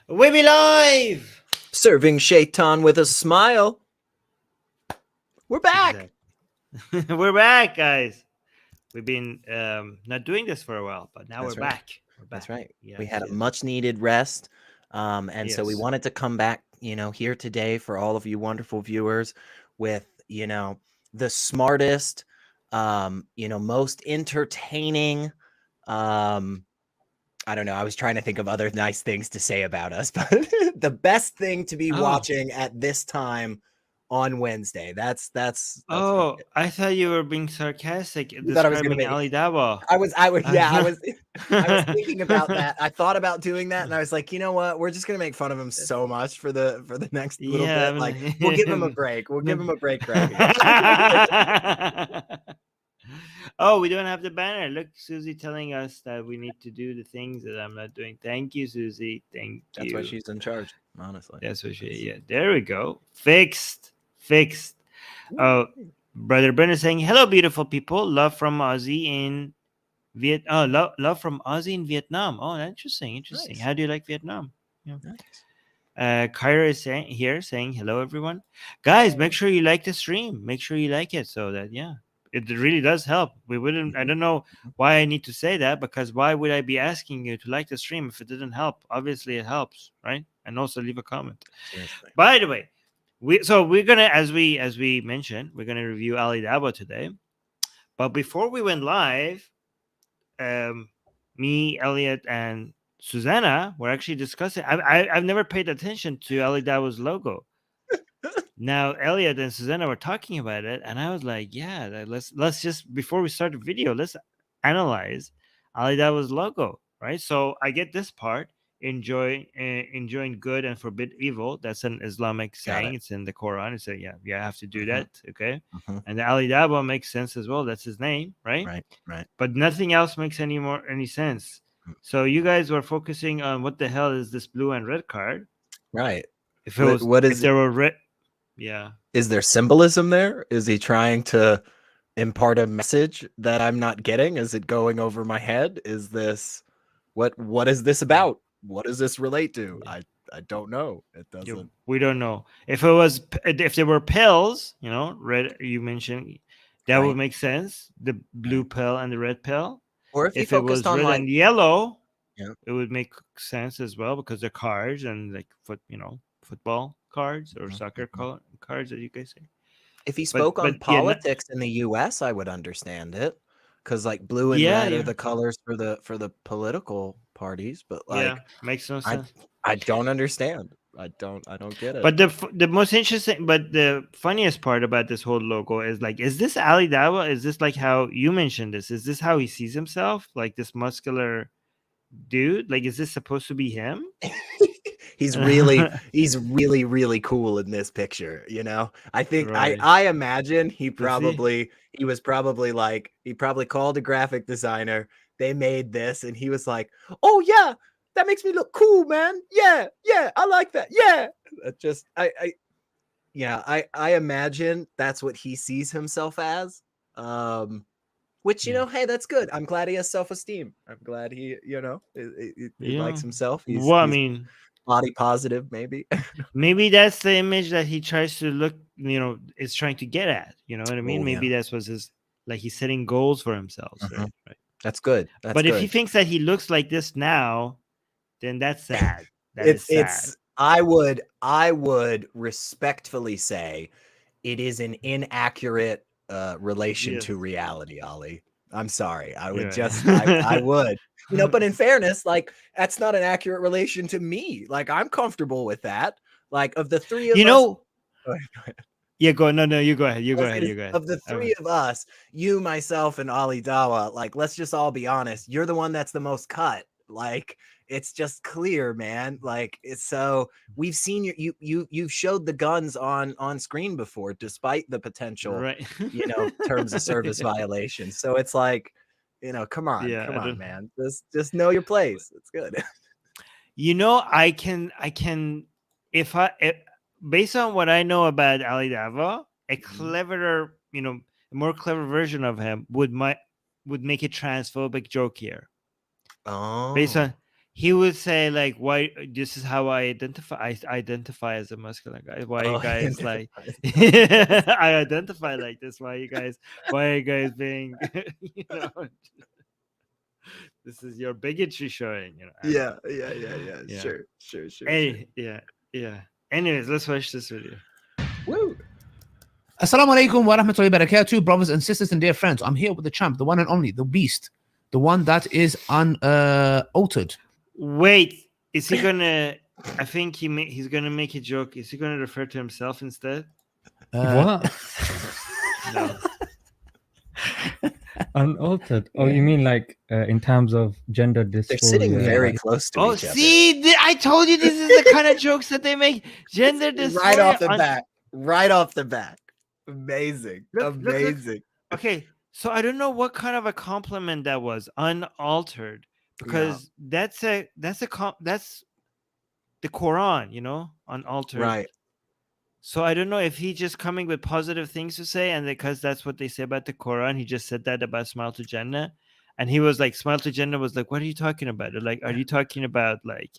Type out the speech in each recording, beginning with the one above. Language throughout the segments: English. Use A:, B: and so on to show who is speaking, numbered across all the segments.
A: We be live!
B: Serving shaitan with a smile. We're back.
A: Exactly. We're back, guys. We've been not doing this for a while, but now
B: That's
A: we're
B: right.
A: back. We're back.
B: That's right.
A: Yes,
B: We had a
A: yes.
B: much needed rest. And so we
A: Yes.
B: wanted to come back, here today for all of you wonderful viewers with, the smartest, most entertaining, I don't know. I was trying to think of other nice things to say about us, but the best thing to be watching at this time on Wednesday. That's
A: Oh, I thought you were being sarcastic
B: thought I was gonna
A: describing
B: be.
A: Ali Dawah.
B: I was thinking about that. I thought about doing that, and I was like, you know what? We're just gonna make fun of him so much for the next little bit. Like, we'll give him a break. We'll give him a break, cracking.
A: Oh, we don't have the banner. Look, Susie telling us that we need to do the things that I'm not doing. Thank you, Susie. Thank you.
B: That's why she's in charge, honestly.
A: That's what she. Yeah, there we go. Fixed. Oh, Brother Brennan saying, "Hello, beautiful people. Love from Aussie in love from Aussie in Vietnam. Oh, interesting.
B: Nice.
A: How do you like Vietnam? Yeah.
B: Nice.
A: Kyra is saying hello, everyone. Guys, make sure you like the stream. Make sure you like it so that it really does help. We wouldn't. I don't know why I need to say that, because why would I be asking you to like the stream if it didn't help? Obviously, it helps, right? And also leave a comment.
B: Seriously.
A: By the way, we're gonna, as we mentioned, we're gonna review Ali Dawah today. But before we went live, me, Elliot, and Susanna were actually discussing. I've never paid attention to Ali Dawah's logo. Now Elliot and Susanna were talking about it, and I was like, "Yeah, let's just, before we start the video, let's analyze Ali Dawah's logo, right?" So I get this part: enjoying good and forbid evil. That's an Islamic saying. It's in the Quran. It says, I have to do that. Okay, and the Ali Dawah makes sense as well. That's his name, right?
B: Right.
A: But nothing else makes any sense. So you guys were focusing on what the hell is this blue and red card,
B: right?
A: If it was,
B: what is
A: if there were red. Yeah.
B: Is there symbolism there? Is he trying to impart a message that I'm not getting? Is it going over my head? Is this what is this about? What does this relate to? I don't know. It doesn't.
A: We don't know. If there were pills, red, you mentioned, that would make sense. The blue pill and the red pill.
B: Or if
A: it was red and yellow, it would make sense as well, because they're cards and like football cards or soccer cards, as you guys say.
B: If he spoke on politics in the U.S., I would understand it, because like blue and red are the colors for the political parties. But like,
A: makes no sense.
B: I don't understand. I don't get it.
A: But the most interesting, but the funniest part about this whole logo is like, is this Ali Dawah? Is this like how you mentioned this? Is this how he sees himself? Like this muscular dude? Like, is this supposed to be him?
B: He's really, really cool in this picture. I think I imagine he probably called a graphic designer. They made this and he was like, "Oh yeah, that makes me look cool, man. Yeah, I like that. Yeah." Just I imagine that's what he sees himself as. Which, hey, that's good. I'm glad he has self-esteem. I'm glad he, he likes himself. He's body positive, maybe.
A: Maybe that's the image that he tries to look, is trying to get at. You know what I mean? Maybe that's what his, like, he's setting goals for himself. Right?
B: That's good.
A: But if he thinks that he looks like this now, then that's sad. It's sad.
B: I would respectfully say it is an inaccurate relation to reality, Ali. I'm sorry. I would I would. But in fairness, like, that's not an accurate relation to me. Like, I'm comfortable with that. Like, of the three of us.
A: Go ahead. Yeah, go. No, you go ahead. You go ahead.
B: Of the three of us, you, myself, and Ali Dawah, like, let's just all be honest. You're the one that's the most cut. Like, it's just clear, man. Like, it's so we've seen you've showed the guns on screen before, despite the potential, terms of service violations. So it's like, come on, man. Just know your place. It's good.
A: I can, if based on what I know about Ali Dawah, a cleverer, a more clever version of him would make a transphobic joke here.
B: Oh,
A: based on he would say like, "Why? This is how I identify. I identify as a masculine guy. Why you guys like? I identify like this. Why you guys? Why are you guys being? You know, this is your bigotry showing. You know. I don't know.
B: Yeah. Sure.
A: Yeah. Anyways, let's watch this video.
B: Woo.
C: Assalamu alaikum wa rahmatullahi wa barakatuh, brothers and sisters and dear friends. I'm here with the champ, the one and only, the beast, the one that is unaltered.
A: Wait, is he gonna? I think he's gonna make a joke. Is he gonna refer to himself instead?
D: What?
A: No.
D: Unaltered? Oh, you mean like in terms of gender dysphoria?
B: They're sitting very
D: like-
B: close to
A: Oh,
B: each other.
A: see, I told you this is the kind of jokes that they make. Gender dysphoria.
B: Right off the bat. Right off the bat. Amazing.
A: Look.
B: Amazing.
A: Okay, so I don't know what kind of a compliment that was, unaltered, because that's the Quran, you know, unaltered.
B: Right.
A: So I don't know if he just coming with positive things to say, and because that's what they say about the Quran, he just said that about Smile to Jannah, and he was like, Smile to Jannah was like, what are you talking about? Or like, are you talking about like?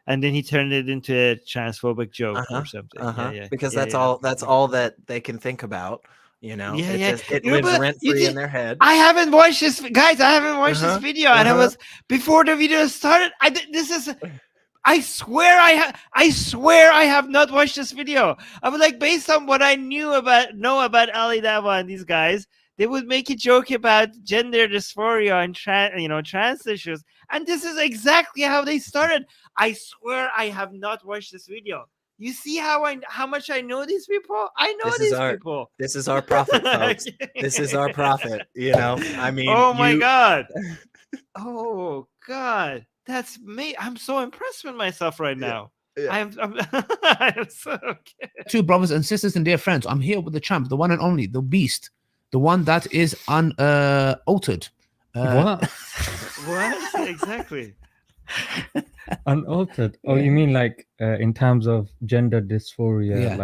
A: And then he turned it into a transphobic joke or something. Yeah.
B: Because that's all that they can think about. You know, it
A: You know,
B: lives
A: but
B: rent
A: you
B: free
A: did-
B: in their head.
A: I haven't watched this, guys. I haven't watched this video, and I was before the video started. I swear I have not watched this video. I was like, based on what I know about Ali Dawah and these guys, they would make a joke about gender dysphoria and trans issues, and this is exactly how they started. I swear I have not watched this video. You see how much I know these people? I know these people.
B: This is our prophet, folks. This is our prophet. You know, I mean,
A: oh my god. Oh god. That's me. I'm so impressed with myself right now.
B: Yeah.
A: I am so okay.
C: Two brothers and sisters and dear friends. I'm here with the champ, the one and only, the beast, the one that is unaltered.
D: What?
A: What? Exactly.
D: Unaltered? Oh, you mean like in terms of gender dysphoria?
C: Yeah,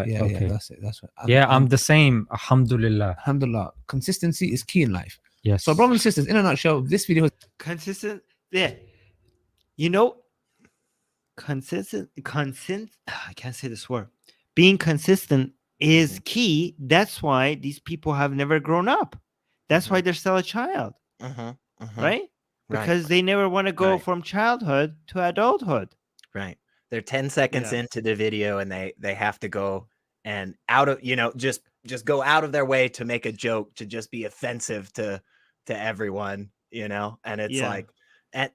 C: that's it. That's right.
D: I'm the same. Alhamdulillah.
C: Alhamdulillah. Consistency is key in life.
D: Yes.
C: So, brothers and sisters, in a nutshell, this video is
A: Consistent. Yeah. You know, consistent. I can't say this word. Being consistent is key. That's why these people have never grown up. That's why they're still a child, right? Because they never want to go from childhood to adulthood.
B: Right. They're 10 seconds into the video, and they have to go and just go out of their way to make a joke, to just be offensive to everyone, you know. And it's like, and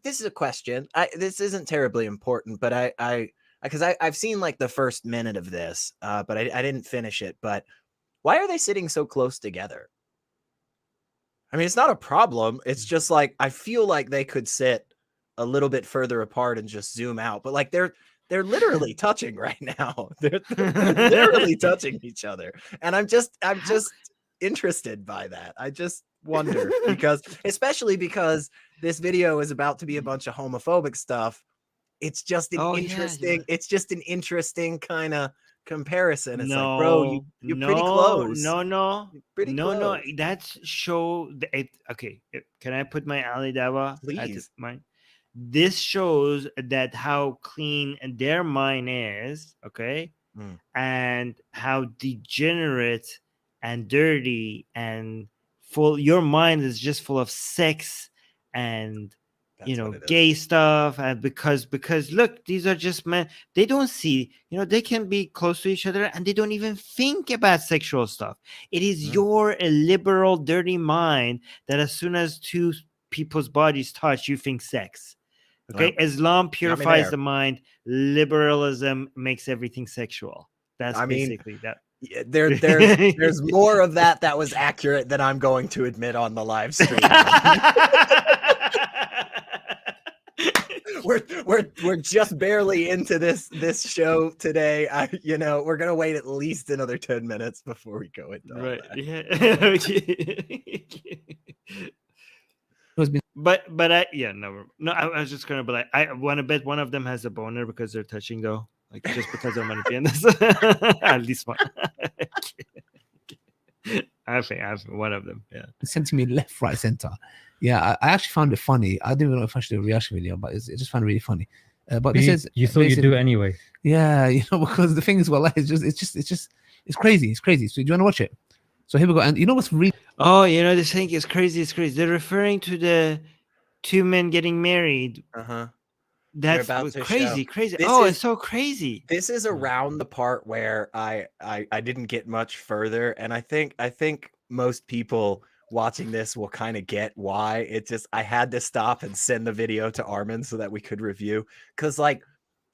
B: this is a question. This isn't terribly important, but because I've seen like the first minute of this, but I didn't finish it. But why are they sitting so close together? I mean, it's not a problem. It's just like, I feel like they could sit a little bit further apart and just zoom out, but like they're literally touching right now. They're literally touching each other. And I'm just interested by that. I just wonder especially because this video is about to be a bunch of homophobic stuff. It's just an it's just an interesting kind of comparison. It's like, bro, you're pretty close.
A: No.
B: Pretty close.
A: No. That's show it. Okay, can I put my Ali Dawah?
B: Please.
A: This shows that how clean their mind is, okay, and how degenerate and dirty and full your mind is just full of sex and gay stuff. And because look, these are just men. They don't see, they can be close to each other and they don't even think about sexual stuff. It is your liberal dirty mind that as soon as two people's bodies touch, you think sex. Okay, Islam purifies the mind. Liberalism makes everything sexual. That's basically that.
B: Yeah, there's more of that was accurate than I'm going to admit on the live stream. we're just barely into this show today. We're gonna wait at least another 10 minutes before we go into
A: right.
B: That.
A: Yeah. But I was just gonna be like, I want to bet one of them has a boner because they're touching though, like just because I'm gonna be in this. At least one. I think one of them. Yeah.
C: Sent to me left, right, center. Yeah, I actually found it funny. I didn't even know if I should do a reaction video, but I just found it really funny. But
D: But
C: this
D: you,
C: is
D: you thought you'd do
C: basically-
D: it anyway.
C: Yeah, because the thing is, well, it's crazy. It's crazy. So do you want to watch it? So here we go. And you know what's really
A: Oh, this thing is crazy. It's crazy. They're referring to the two men getting married.
B: Uh-huh.
A: That's
B: about to
A: crazy,
B: show.
A: crazy.
B: This
A: Oh,
B: is-
A: it's so crazy.
B: This is around the part where I didn't get much further, and I think most people watching this will kind of get why. I had to stop and send the video to Armin so that we could review, because like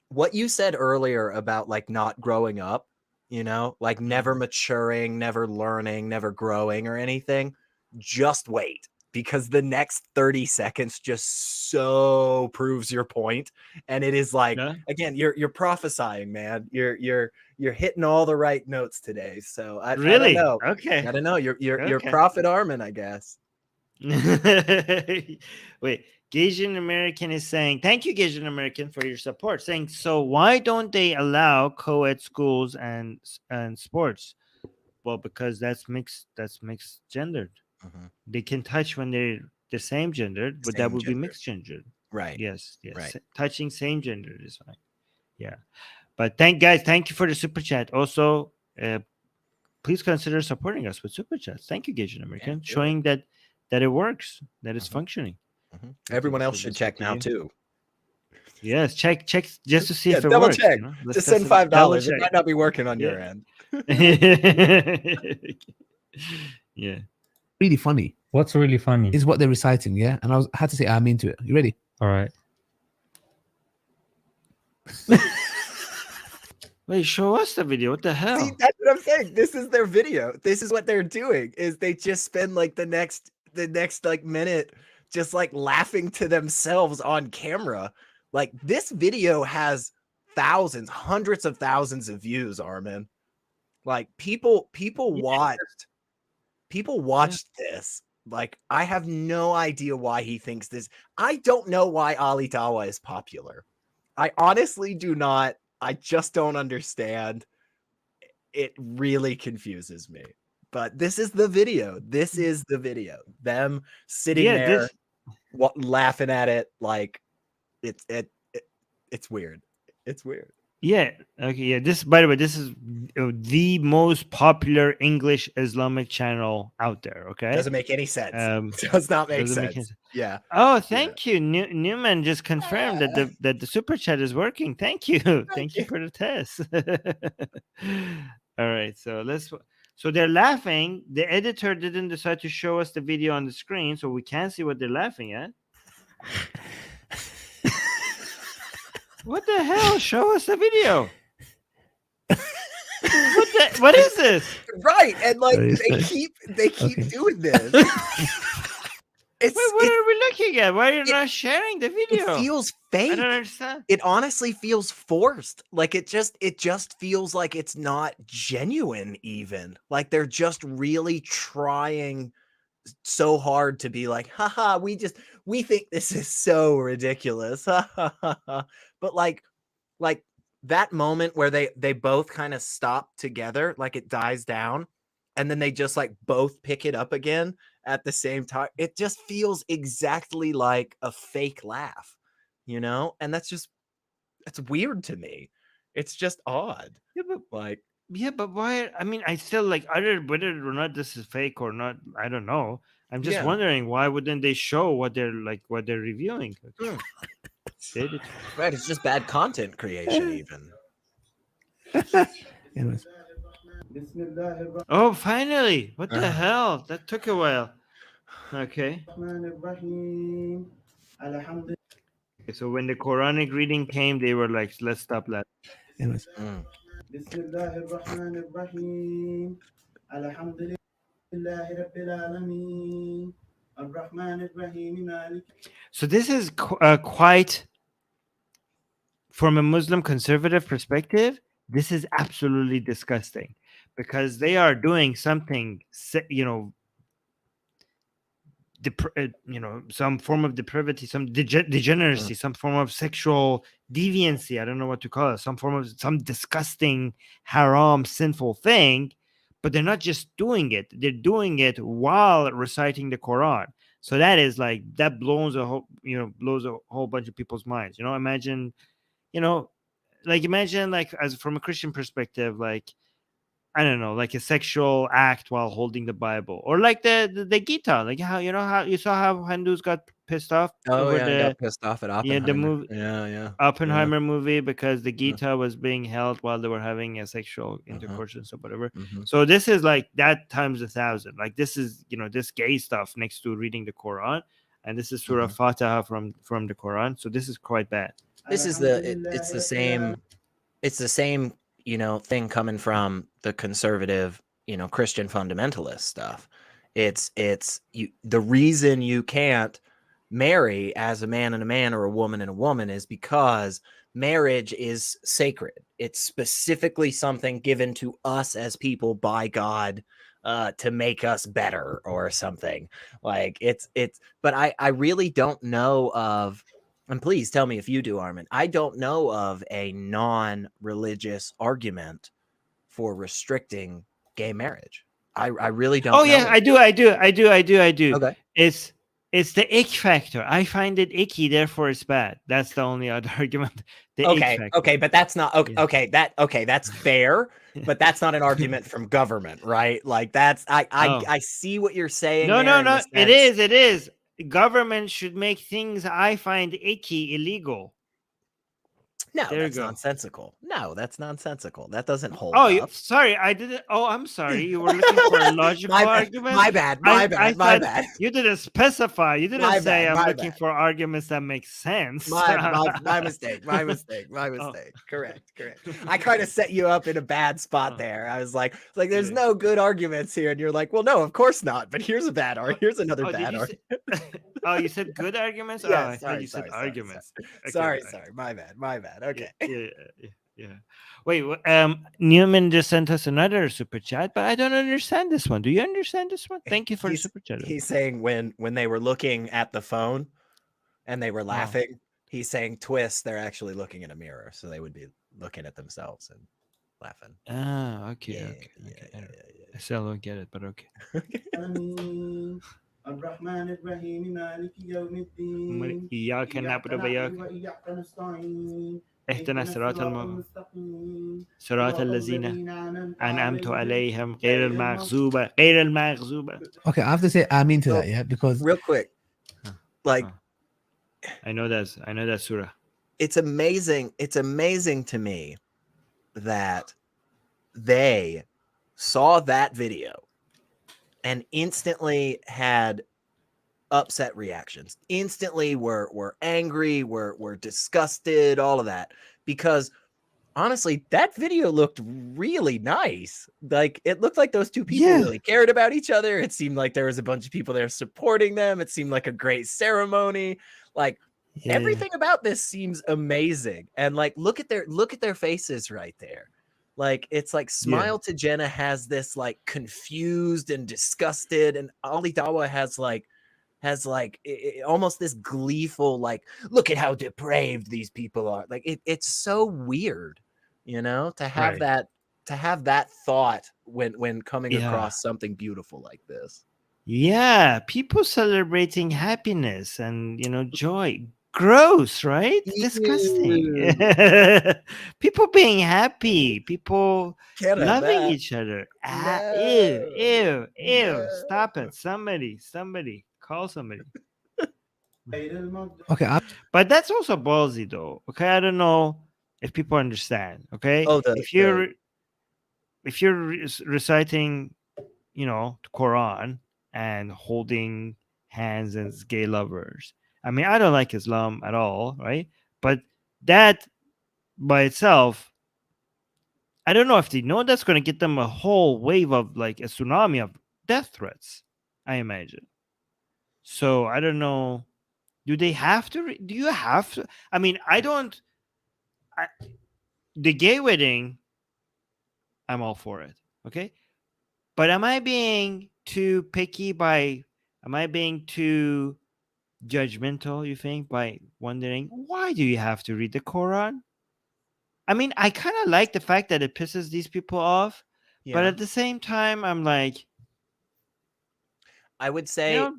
B: what you said earlier about like not growing up, like never maturing, never learning, never growing or anything, just wait, because the next 30 seconds just so proves your point. And it is like,
A: Yeah.
B: again, you're prophesying, man. You're hitting all the right notes today. So I
A: Really?
B: don't know.
A: Okay.
B: I don't know. You're
A: Okay.
B: Prophet Armin, I guess.
A: Wait, Gasian American is saying, thank you, Gasian American, for your support. Saying, so why don't they allow co-ed schools and sports? Well, because that's mixed gendered.
B: Mhm.
A: They can touch when they're the same gendered, but that
B: Same
A: would be
B: gender.
A: mixed gendered.
B: Right.
A: Yes.
B: Right.
A: Touching same gendered is fine. Yeah. But thank you for the super chat. Also, please consider supporting us with super chats. Thank you, Gasian American,
B: do it.
A: showing that it works, that it's functioning.
B: Everyone
A: Okay,
B: else
A: so
B: should
A: this
B: check
A: is
B: now
A: you.
B: too.
A: Yes, check just to see
B: Yeah,
A: if it
B: double
A: works.
B: check.
A: Let's
B: Just send
A: test it. Double
B: $5. It might not be working on your
A: Yeah.
B: end.
A: Yeah.
C: really funny
D: What's really funny?
C: is what they're reciting. Yeah, and I had to say Armin to it. You ready?
D: All right.
A: Wait, show us the video. What the hell?
B: See, that's what I'm saying. This is their video. This is what they're doing. Is they just spend like the next like minute just like laughing to themselves on camera. Like this video has thousands, hundreds of thousands of views, Armin. Like people watched this. Like I have no idea why he thinks this. I don't know why Ali Dawah is popular. I honestly do not. I just don't understand. It really confuses me. But this is the video. This is the video. Them sitting there laughing at it like it's weird. It's weird.
A: Yeah. Okay. Yeah. This, by the way, this is the most popular English Islamic channel out there. Okay.
B: Doesn't make any sense. Does not make sense. Yeah.
A: Oh, thank you. Newman just confirmed that the super chat is working. Thank you. Thank you for the test. All right. So they're laughing. The editor didn't decide to show us the video on the screen, so we can't see what they're laughing at. What the hell? Show us the video. What is this?
B: Right. And like
C: Very
B: they
C: strange.
B: keep doing this.
A: Wait, what are we looking at? Why are you not sharing the video?
B: It feels
A: I
B: fake.
A: don't understand.
B: It honestly feels forced. Like it just feels like it's not genuine even. Like they're just really trying so hard to be like, haha, we think this is so ridiculous. But like that moment where they both kind of stop together, like it dies down, and then they just like both pick it up again at the same time. It just feels exactly like a fake laugh, and that's weird to me. It's just odd.
A: Yeah, but why? I mean, I still like whether or not this is fake or not. I don't know. I'm just
B: Yeah.
A: wondering why wouldn't they show what they're reviewing?
B: Right, it's just bad content creation even.
C: Anyways,
A: Oh, finally! What the hell? That took a while. Okay. So when the Quranic reading came, they were like, "Let's stop that."
C: anyways.
A: So this is quite, from a Muslim conservative perspective, this is absolutely disgusting, because they are doing something, some form of depravity, some degeneracy, some form of sexual deviancy. I don't know what to call it. Some disgusting, haram, sinful thing. But they're not just doing it; they're doing it while reciting the Quran. So that is like that blows a whole blows a whole bunch of people's minds. Imagine, imagine like as from a Christian perspective, like I don't know, like a sexual act while holding the Bible, or like the Gita, like how how you saw how Hindus got pissed off
B: Oh
A: over
B: yeah, I got pissed off at
A: the
B: Oppenheimer.
A: movie
B: Yeah.
A: Oppenheimer movie because the
B: Yeah.
A: Gita was being held while they were having a sexual
B: Uh-huh.
A: intercourse and so whatever.
B: Mhm.
A: So this is like that times 1,000. Like this is this gay stuff next to reading the Quran, and this is Surah Fatiha from the Quran. So this is quite bad.
B: This is it's the same thing coming from the conservative Christian fundamentalist stuff. It's the reason you can't marry as a man and a man or a woman and a woman is because marriage is sacred. It's specifically something given to us as people by God to make us better or something. Like it's but I really don't know of, and please tell me if you do, Armin, I don't know of a non-religious argument for restricting gay marriage. I really don't
A: Oh
B: know
A: yeah,
B: of
A: I do.
B: Okay.
A: It's the ick factor. I find it icky, therefore it's bad. That's the only other argument. The ick factor.
B: Okay, but that's not okay.
A: Yeah.
B: Okay, that's fair, but that's not an argument from government, right? Like that's I see what you're saying.
A: No,
B: there in the
A: It
B: sense-
A: is. Government should make things I find icky illegal.
B: No,
A: There you
B: that's
A: go.
B: nonsensical. No, that's nonsensical. That doesn't hold
A: Oh,
B: up.
A: sorry, I didn't. Oh, I'm sorry. You were looking for a logical argument.
B: My bad.
A: I
B: My
A: thought
B: bad.
A: You didn't specify. You didn't
B: My
A: say
B: bad,
A: I'm
B: my
A: looking
B: bad.
A: for arguments that make sense.
B: My mistake. My mistake.
A: Oh.
B: Correct. I kind of set you up in a bad spot there. I was like, there's no good arguments here, and you're like, well, no, of course not. But here's a bad argument. Here's another bad argument.
A: Oh, you said good arguments?
B: Yeah,
A: I thought you said arguments. Okay,
B: Sorry. My bad. Okay.
A: Yeah. Wait, Newman just sent us another super chat, but I don't understand this one. Do you understand this one? Thank you for the super chat.
B: He's saying when they were looking at the phone and they were laughing, he's saying twist, they're actually looking in a mirror, so they would be looking at themselves and laughing.
A: Ah, okay. I still don't get it, but okay.
E: الرحمن الرحيم مالك يوم الدين
A: إياك نعبد وإياك
E: وإياك نستعين
A: اهدنا الصراط المستقيم صراط الذين أنعمت عليهم غير المغضوب
C: Okay, I have to say Amin to that, yeah, because
B: Real quick, like
A: I know that surah.
B: it's amazing to me that they saw that video and instantly had upset reactions, instantly were angry, were disgusted, all of that, because honestly that video looked really nice. Like it looked like those two people really cared about each other. It seemed like there was a bunch of people there supporting them. It seemed like a great ceremony. Like everything about this seems amazing. And like look at their faces right there. Like it's like Smile to Jenna has this like confused and disgusted, and Ali Dawah has almost this gleeful, like, look at how depraved these people are. Like it's so weird, to have that thought when coming across something beautiful like this.
A: Yeah, people celebrating happiness and joy. Gross, right? Disgusting. People being happy, people loving each other. Ew. Stop it. Somebody call somebody.
C: okay,
A: But that's also ballsy though. Okay, I don't know if people understand. Okay, if you're reciting the Quran and holding hands as gay lovers, I mean, I don't like Islam at all, right? But that by itself, I don't know if they know that's going to get them a whole wave of like a tsunami of death threats, I imagine. So I don't know. Do they have to? Do you have to? I mean, I don't. The gay wedding, I'm all for it. Okay. But am I being too picky am I being too judgmental, you think, by wondering why do you have to read the Quran? I mean, I kind of like the fact that it pisses these people off, but at the same time, I'm like,
B: I would say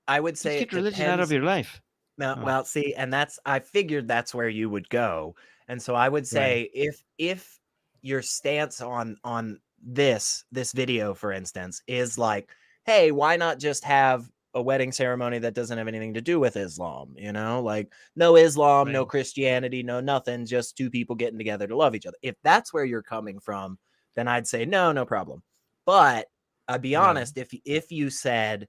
B: I would
A: Just
B: say
A: get
B: it
A: religion out of
B: depends.
A: your life.
B: No,
A: Oh.
B: well, see, and I figured that's where you would go. And so I would say if your stance on this video, for instance, is like, hey, why not just have a wedding ceremony that doesn't have anything to do with Islam? You know, like no Islam, no
A: Right.
B: Christianity, no nothing, just two people getting together to love each other. If that's where you're coming from, then I'd say no problem. But I'd be
A: Yeah.
B: honest, if you said,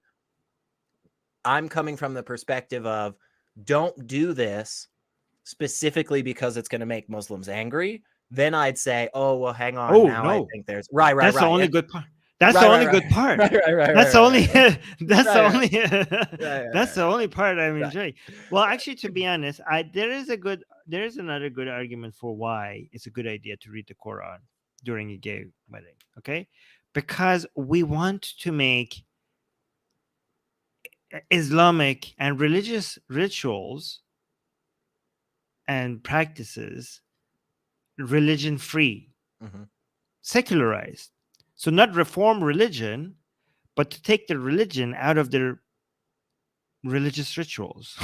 B: I'm coming from the perspective of don't do this specifically because it's going to make Muslims angry, then I'd say, oh, well, hang on.
A: Oh,
B: Now I
A: no.
B: think there's right.
A: That's the only
B: yeah.
A: good part. That's
B: Right,
A: the
B: right,
A: only
B: right.
A: good part.
B: Right.
A: That's the only.
B: Right.
A: That's the
B: Right,
A: only.
B: right,
A: That's the only part I'm
B: Right.
A: enjoying. Well, actually, to be honest, there is another good argument for why it's a good idea to read the Quran during a gay wedding. Okay, because we want to make Islamic and religious rituals and practices religion free,
B: Mhm.
A: secularized. So not reform religion, but to take the religion out of their religious rituals.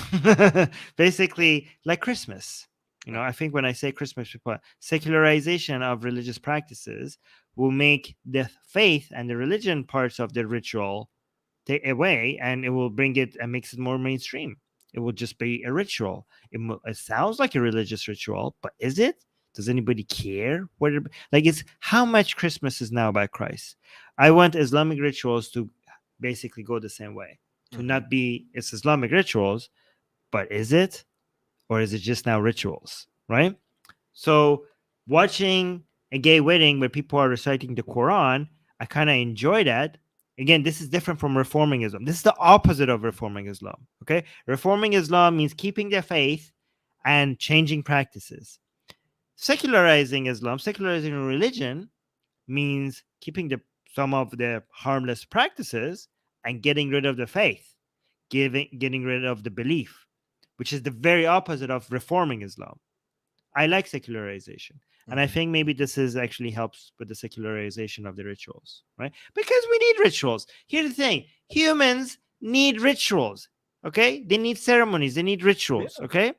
A: Basically, like Christmas. You know, I think when I say Christmas, people, secularization of religious practices will make the faith and the religion parts of the ritual take away, and it will bring it and makes it more mainstream. It will just be a ritual. It sounds like a religious ritual, but is it? Does anybody care? Like, it's how much Christmas is now about Christ. I want Islamic rituals to basically go the same way, to not be it's Islamic rituals, but is it? Or is it just now rituals, right? So watching a gay wedding where people are reciting the Quran, I kind of enjoy that. Again, this is different from reforming Islam. This is the opposite of reforming Islam. Okay, reforming Islam means keeping their faith and changing practices. Secularizing Islam, secularizing religion, means keeping some of the harmless practices and getting rid of the faith, getting rid of the belief, which is the very opposite of reforming Islam. I like secularization. And I think maybe this is actually helps with the secularization of the rituals, right? Because we need rituals. Here's the thing: humans need rituals. Okay, they need ceremonies. They need rituals. Okay,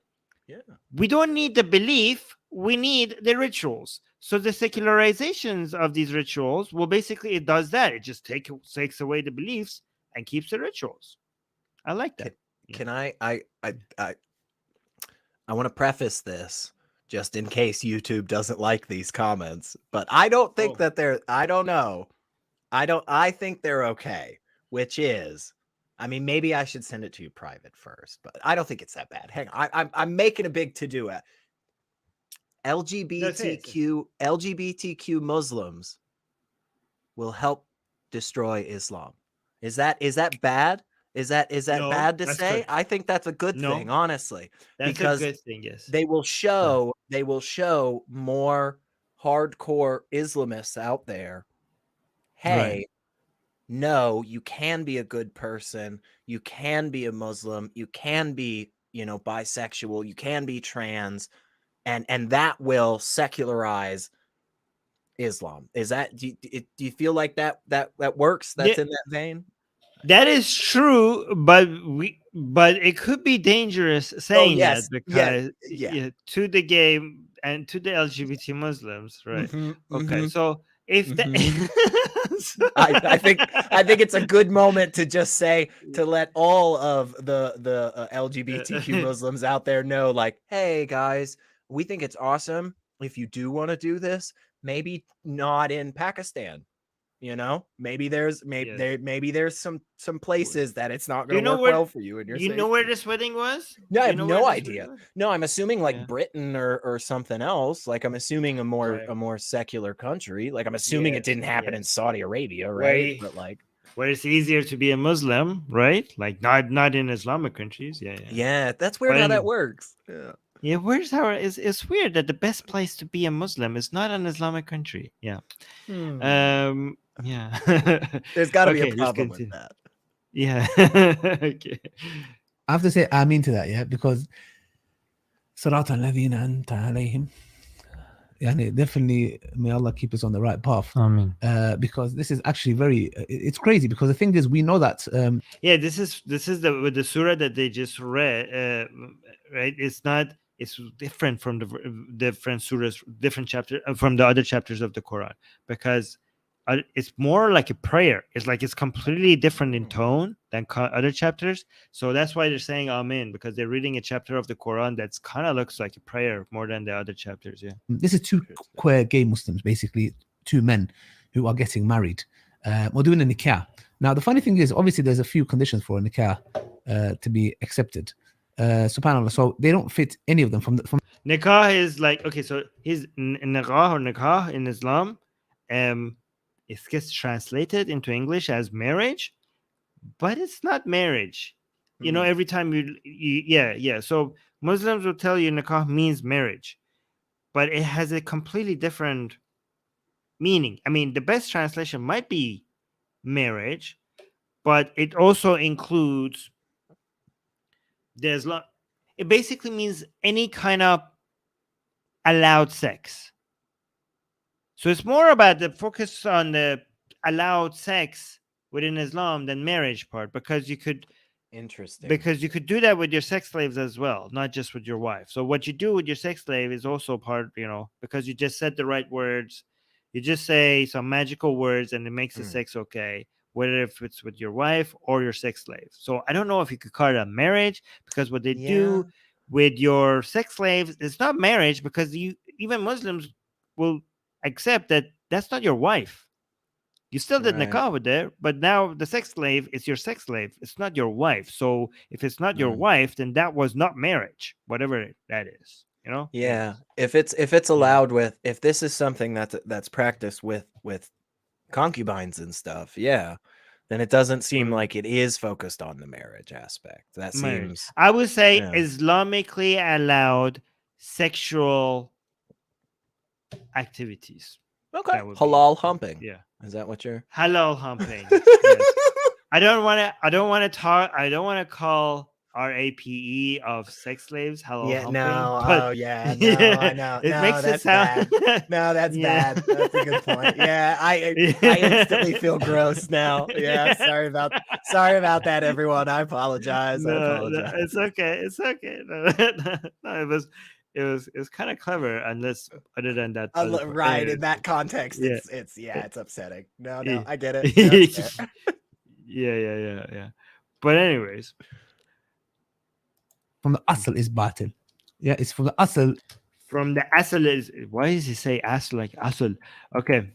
B: Yeah.
A: we don't need the belief. We need the rituals. So the secularizations of these rituals, well, basically it does that. It just takes away the beliefs and keeps the rituals. I like that.
B: Can I want to preface this just in case YouTube doesn't like these comments, but I don't think that I don't know. I think they're okay, which is, I mean, maybe I should send it to you private first, but I don't think it's that bad. Hang on. I'm making a big to-do at LGBTQ Muslims will help destroy Islam. Is that bad? Is that
A: No,
B: bad to
A: that's
B: say?
A: good.
B: I think that's a good
A: No.
B: thing, honestly.
A: That's
B: because
A: a good thing, yes.
B: they will show more hardcore Islamists out there. Hey,
A: Right.
B: no, you can be a good person. You can be a Muslim. You can be, bisexual. You can be trans, and that will secularize Islam. Is that do you feel like that works? That's in that vein.
A: That is true, but it could be dangerous saying
B: yes.
A: that because
B: Yeah.
A: to the gay and to the LGBT Muslims, right? Okay, so if
B: I think it's a good moment to just say, to let all of the LGBTQ Muslims out there know, like, hey guys, we think it's awesome if you do want to do this. Maybe not in Pakistan. Maybe there's some places that it's not going to work well for you. And
A: you know where this wedding was?
B: No, I have no idea. No, I'm assuming like Britain or something else. Like I'm assuming a more secular country. Like I'm assuming it didn't happen in Saudi Arabia, right? But like
A: where it's easier to be a Muslim, right? Like not in Islamic countries.
B: Yeah, that's weird how that works.
A: Yeah, it's weird that the best place to be a Muslim is not an Islamic country. Yeah. Yeah.
B: There's got to be a problem with that.
A: Yeah. Okay.
C: I have to say Armin to that, yeah, because Salata alladhina anta alayhim Yani definitely, may Allah keep us on the right path.
D: Amen.
C: Because this is actually very, it's crazy. Because the thing is, we know that
A: Yeah, this is the with the surah that they just read, right? It's different from the different surahs, different chapter from the other chapters of the Quran, because it's more like a prayer. It's like it's completely different in tone than other chapters. So that's why they're saying Amen, because they're reading a chapter of the Quran that's kind of looks like a prayer more than the other chapters. Yeah,
C: this is two queer gay Muslims, basically two men who are getting married. We're doing a nikah. Now, the funny thing is, obviously, there's a few conditions for a nikah to be accepted. Subhanallah. So they don't fit any of them from
A: nikah is like, okay, so his nikah in Islam, it gets translated into English as marriage, but it's not marriage. You know, every time yeah. So Muslims will tell you nikah means marriage, but it has a completely different meaning. I mean, the best translation might be marriage, but it also includes it basically means any kind of allowed sex. So it's more about the focus on the allowed sex within Islam than marriage part, because you could do that with your sex slaves as well, not just with your wife. So what you do with your sex slave is also part, because you just said the right words, you just say some magical words and it makes the sex okay, whether if it's with your wife or your sex slave. So I don't know if you could call it a marriage, because what they do with your sex slaves is not marriage, because even Muslims will accept that that's not your wife. You still did nikah with her, but now the sex slave is your sex slave. It's not your wife. So if it's not your wife, then that was not marriage, whatever that is.
B: Yeah. If it's allowed with, if this is something that's practiced with concubines and stuff, then it doesn't seem like it is focused on the marriage aspect. That seems.
A: I would say Islamically allowed sexual activities.
B: Okay. Halal humping.
A: Yeah.
B: Is that what you're
A: halal humping? Yes. I don't want to call our APE of sex slaves halal humping.
B: I know.
A: It makes it sound
B: bad. No, that's bad. That's a good point. Yeah, I instantly feel gross now. Yeah, sorry about that, everyone. I apologize.
A: No, it's okay. It's okay. No, it's kind of clever, unless other than that.
B: Right, in that context, it's upsetting. No, I get it.
A: Yeah. But anyways,
C: from the asl is batil. Yeah, it's from the asl.
A: From the asl is, why does he say asl like asl? Okay.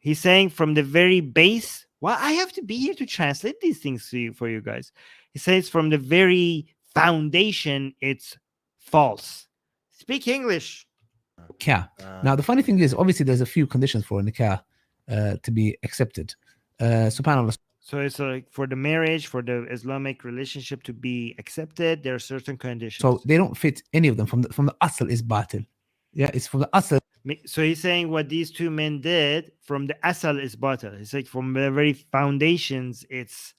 A: He's saying from the very base. Well, I have to be here to translate these things for you guys. He says from the very foundation, it's false. Speak English.
C: Nikah. Now, the funny thing is, obviously, there's a few conditions for a nikah to be accepted. Subhanallah.
A: So it's like for the marriage, for the Islamic relationship to be accepted, there are certain conditions.
C: So they don't fit any of them. From the asl is batil. Yeah, it's from the asl.
A: So he's saying what these two men did from the asal is batil. It's like from the very foundations, it's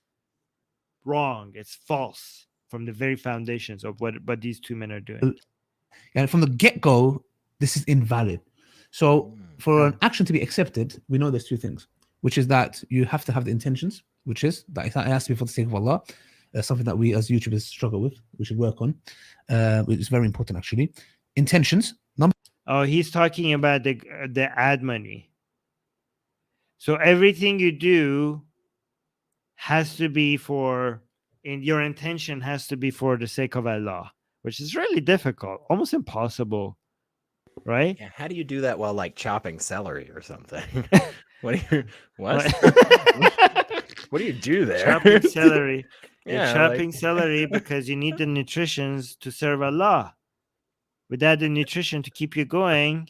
A: wrong. It's false from the very foundations of what these two men are doing.
C: And from the get-go, this is invalid. So for an action to be accepted, we know there's two things, which is that you have to have the intentions, which is that it has to be for the sake of Allah. Something that we as YouTubers struggle with. We should work on. It's very important, actually. Intentions.
A: Oh, he's talking about the ad money. So everything you do has to be your intention has to be for the sake of Allah, which is really difficult, almost impossible, right?
B: Yeah, how do you do that while like chopping celery or something? What do you do there?
A: Chopping celery.
B: Yeah,
A: You're chopping celery because you need the nutritions to serve Allah. Without the nutrition to keep you going,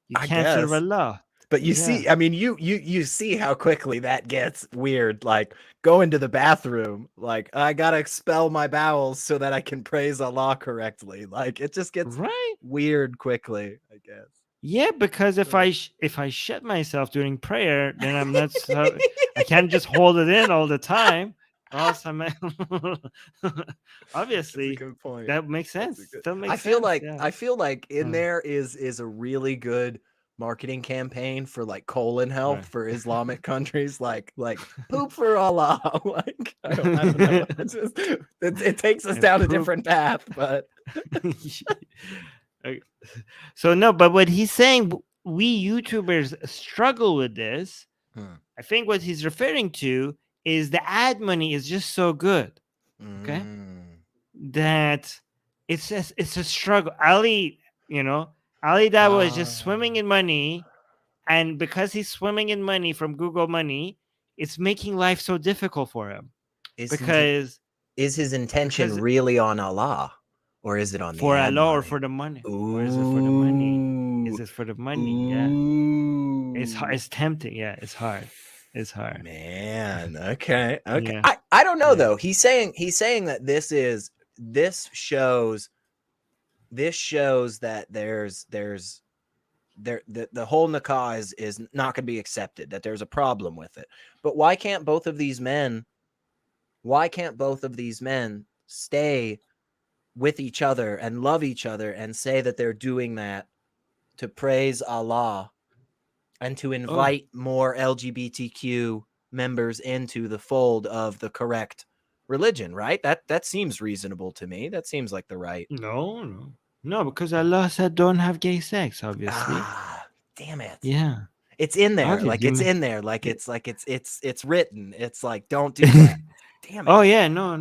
A: you can't serve Allah.
B: But you see, I mean, you see how quickly that gets weird. Like, go into the bathroom. Like, I gotta expel my bowels so that I can praise Allah correctly. Like, it just gets weird quickly, I guess.
A: Yeah, because if I shit myself during prayer, then I'm not. I can't just hold it in all the time. Awesome.
B: That's a
A: Obviously,
B: good point.
A: that makes
B: That's
A: sense.
B: a good-
A: That makes
B: I feel
A: sense,
B: like
A: yeah.
B: I feel like in
A: Mm.
B: there is a really good marketing campaign for like colon health
A: Right.
B: for Islamic countries, like poop for Allah. Like I don't know. It's just, it takes us
A: And
B: down a
A: poop.
B: different path, but
A: Okay. So no, but what he's saying, we YouTubers struggle with this. I think what he's referring to is the ad money is just so good, okay, that it's a struggle. Ali Dawah is just swimming in money, and because he's swimming in money from Google money, it's making life so difficult for him because
B: is his intention
A: because-
B: really on Allah, or is it on
A: for
B: the ad
A: Allah or
B: money?
A: for the money, or is it for the money? Is it for the money? Yeah, it's tempting. Yeah, it's hard. It's hard.
B: Man, okay.
A: Yeah.
B: I don't know
A: Yeah.
B: though. He's saying that this shows that the whole nikah is not going to be accepted, that there's a problem with it. But why can't both of these men stay with each other and love each other and say that they're doing that to praise Allah and to invite more LGBTQ members into the fold of the correct religion, right? That seems reasonable to me. That seems like the right.
A: No, because Allah said don't have gay sex, obviously.
B: Damn it.
A: Yeah.
B: It's in there.
A: Obviously,
B: Like
A: you
B: it's
A: mean-
B: in there. Like it's written. It's like, don't do that. Damn it.
A: Oh yeah, no.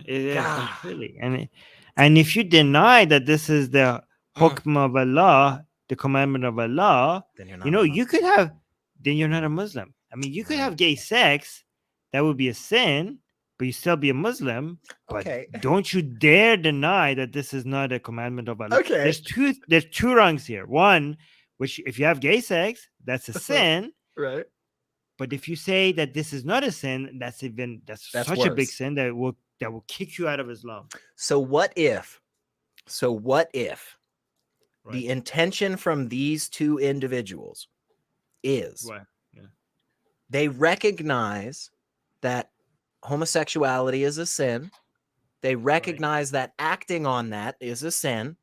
A: It is
B: God.
A: completely. And if you deny that this is the hukm of Allah, the commandment of Allah,
B: Then you're not
A: then you're not a Muslim. I mean, you could have gay sex, that would be a sin, but you still be a Muslim. But
B: Okay.
A: don't you dare deny that this is not a commandment of Allah.
B: Okay.
A: There's two rungs here. One, which if you have gay sex, that's a sin.
B: right.
A: But if you say that this is not a sin, that's such a big
B: worse.
A: sin that will kick you out of Islam.
B: So what if
A: Right.
B: the intention from these two individuals is
A: Right. Yeah.
B: they recognize that homosexuality is a sin. They recognize that acting on that is a sin,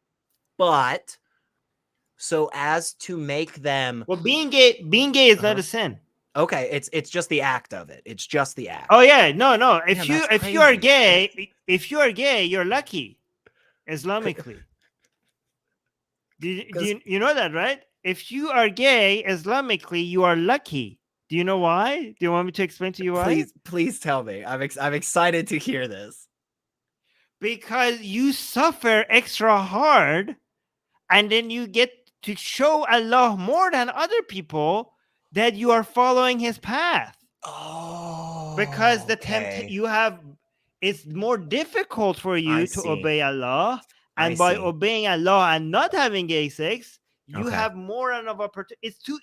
B: but so as to make them
A: Well, being gay is not a sin.
B: okay, it's just the act of it. It's just the act.
A: Oh yeah, no. If
B: Damn,
A: you
B: that's
A: if you are
B: crazy.
A: gay, you're lucky, Islamically. Do you know that, right? If you are gay, Islamically, you are lucky. Do you know why? Do you want me to explain to you why?
B: Please tell me. I'm excited to hear this.
A: Because you suffer extra hard, and then you get to show Allah more than other people that you are following His path.
B: Oh,
A: Because
B: okay.
A: it's more difficult for you
B: I
A: to
B: see.
A: obey Allah, and
B: I
A: by
B: see.
A: obeying Allah and not having gay sex, you
B: Okay.
A: have more of an opportunity. It's too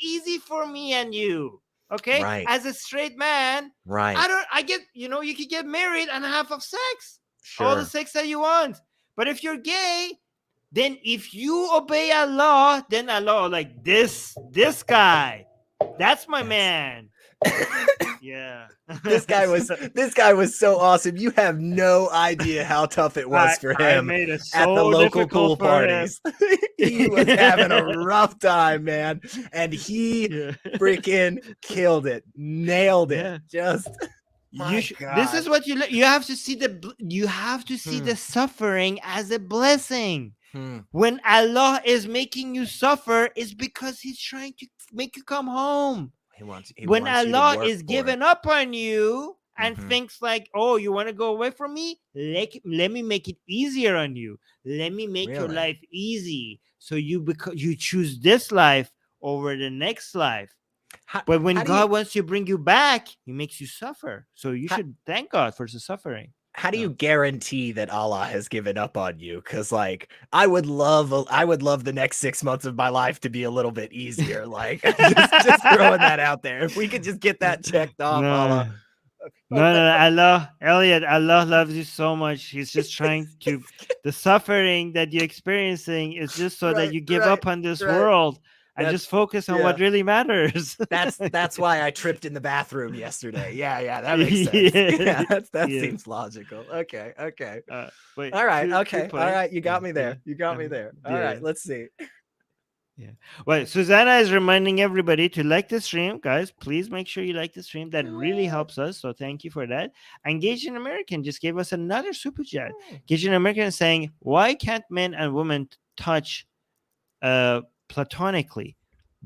A: easy for me and you. Okay,
B: Right.
A: as a straight man,
B: Right.
A: you could get married and have of sex,
B: Sure.
A: all the sex that you want. But if you're gay, then if you obey Allah, then Allah like this guy, that's my man. Yeah.
B: This guy was so awesome. You have no idea how tough it was for
A: I
B: him
A: made it
B: at the
A: so
B: local pool
A: difficult for him.
B: parties. He was having a rough time, man, and he
A: Yeah.
B: freaking killed it, nailed it.
A: Yeah.
B: Just
A: This is what you have to see the suffering as a blessing. When Allah is making you suffer, it's because He's trying to make you come home. When Allah is giving up on you and thinks like, oh, you want to go away from me? Let me make it easier on you. Let me make your
B: Really?
A: life easy. So you choose this life over the next life. But when God wants to bring you back, He makes you suffer. So you should thank God for the suffering.
B: How do you guarantee that Allah has given up on you? Because like I would love the next 6 months of my life to be a little bit easier. Like just throwing that out there. If we could just get that checked off, Allah.
A: No, Allah, Elliot, Allah loves you so much. He's just trying to. The suffering that you're experiencing is just so that you give up on this world and
B: That's-
A: just focus on
B: yeah.
A: what really matters.
B: That's why I tripped in the bathroom yesterday. Yeah, that makes sense.
A: Yeah.
B: Yeah, that
A: Yeah.
B: seems logical. Okay.
A: Wait,
B: All right.
A: two
B: Okay. All
A: points.
B: right. You got
A: Yeah,
B: me there.
A: yeah.
B: You got me there. All right. Let's see.
A: Well, Susanna is reminding everybody to like the stream, guys. Please make sure you like the stream. That really helps us. So thank you for that. And Gagin American just gave us another super chat. Gagin American is saying, why can't men and women touch platonically?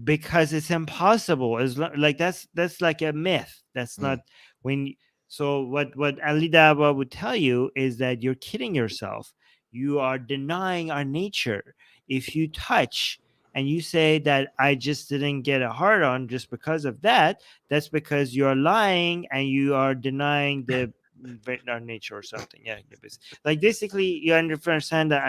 A: Because it's impossible. Like that's like a myth. That's not when. So what Ali Dawah would tell you is that you're kidding yourself. You are denying our nature. If you touch and you say that I just didn't get a hard on just because of that, that's because you're lying and you are denying our nature or something. Yeah, like basically you understand that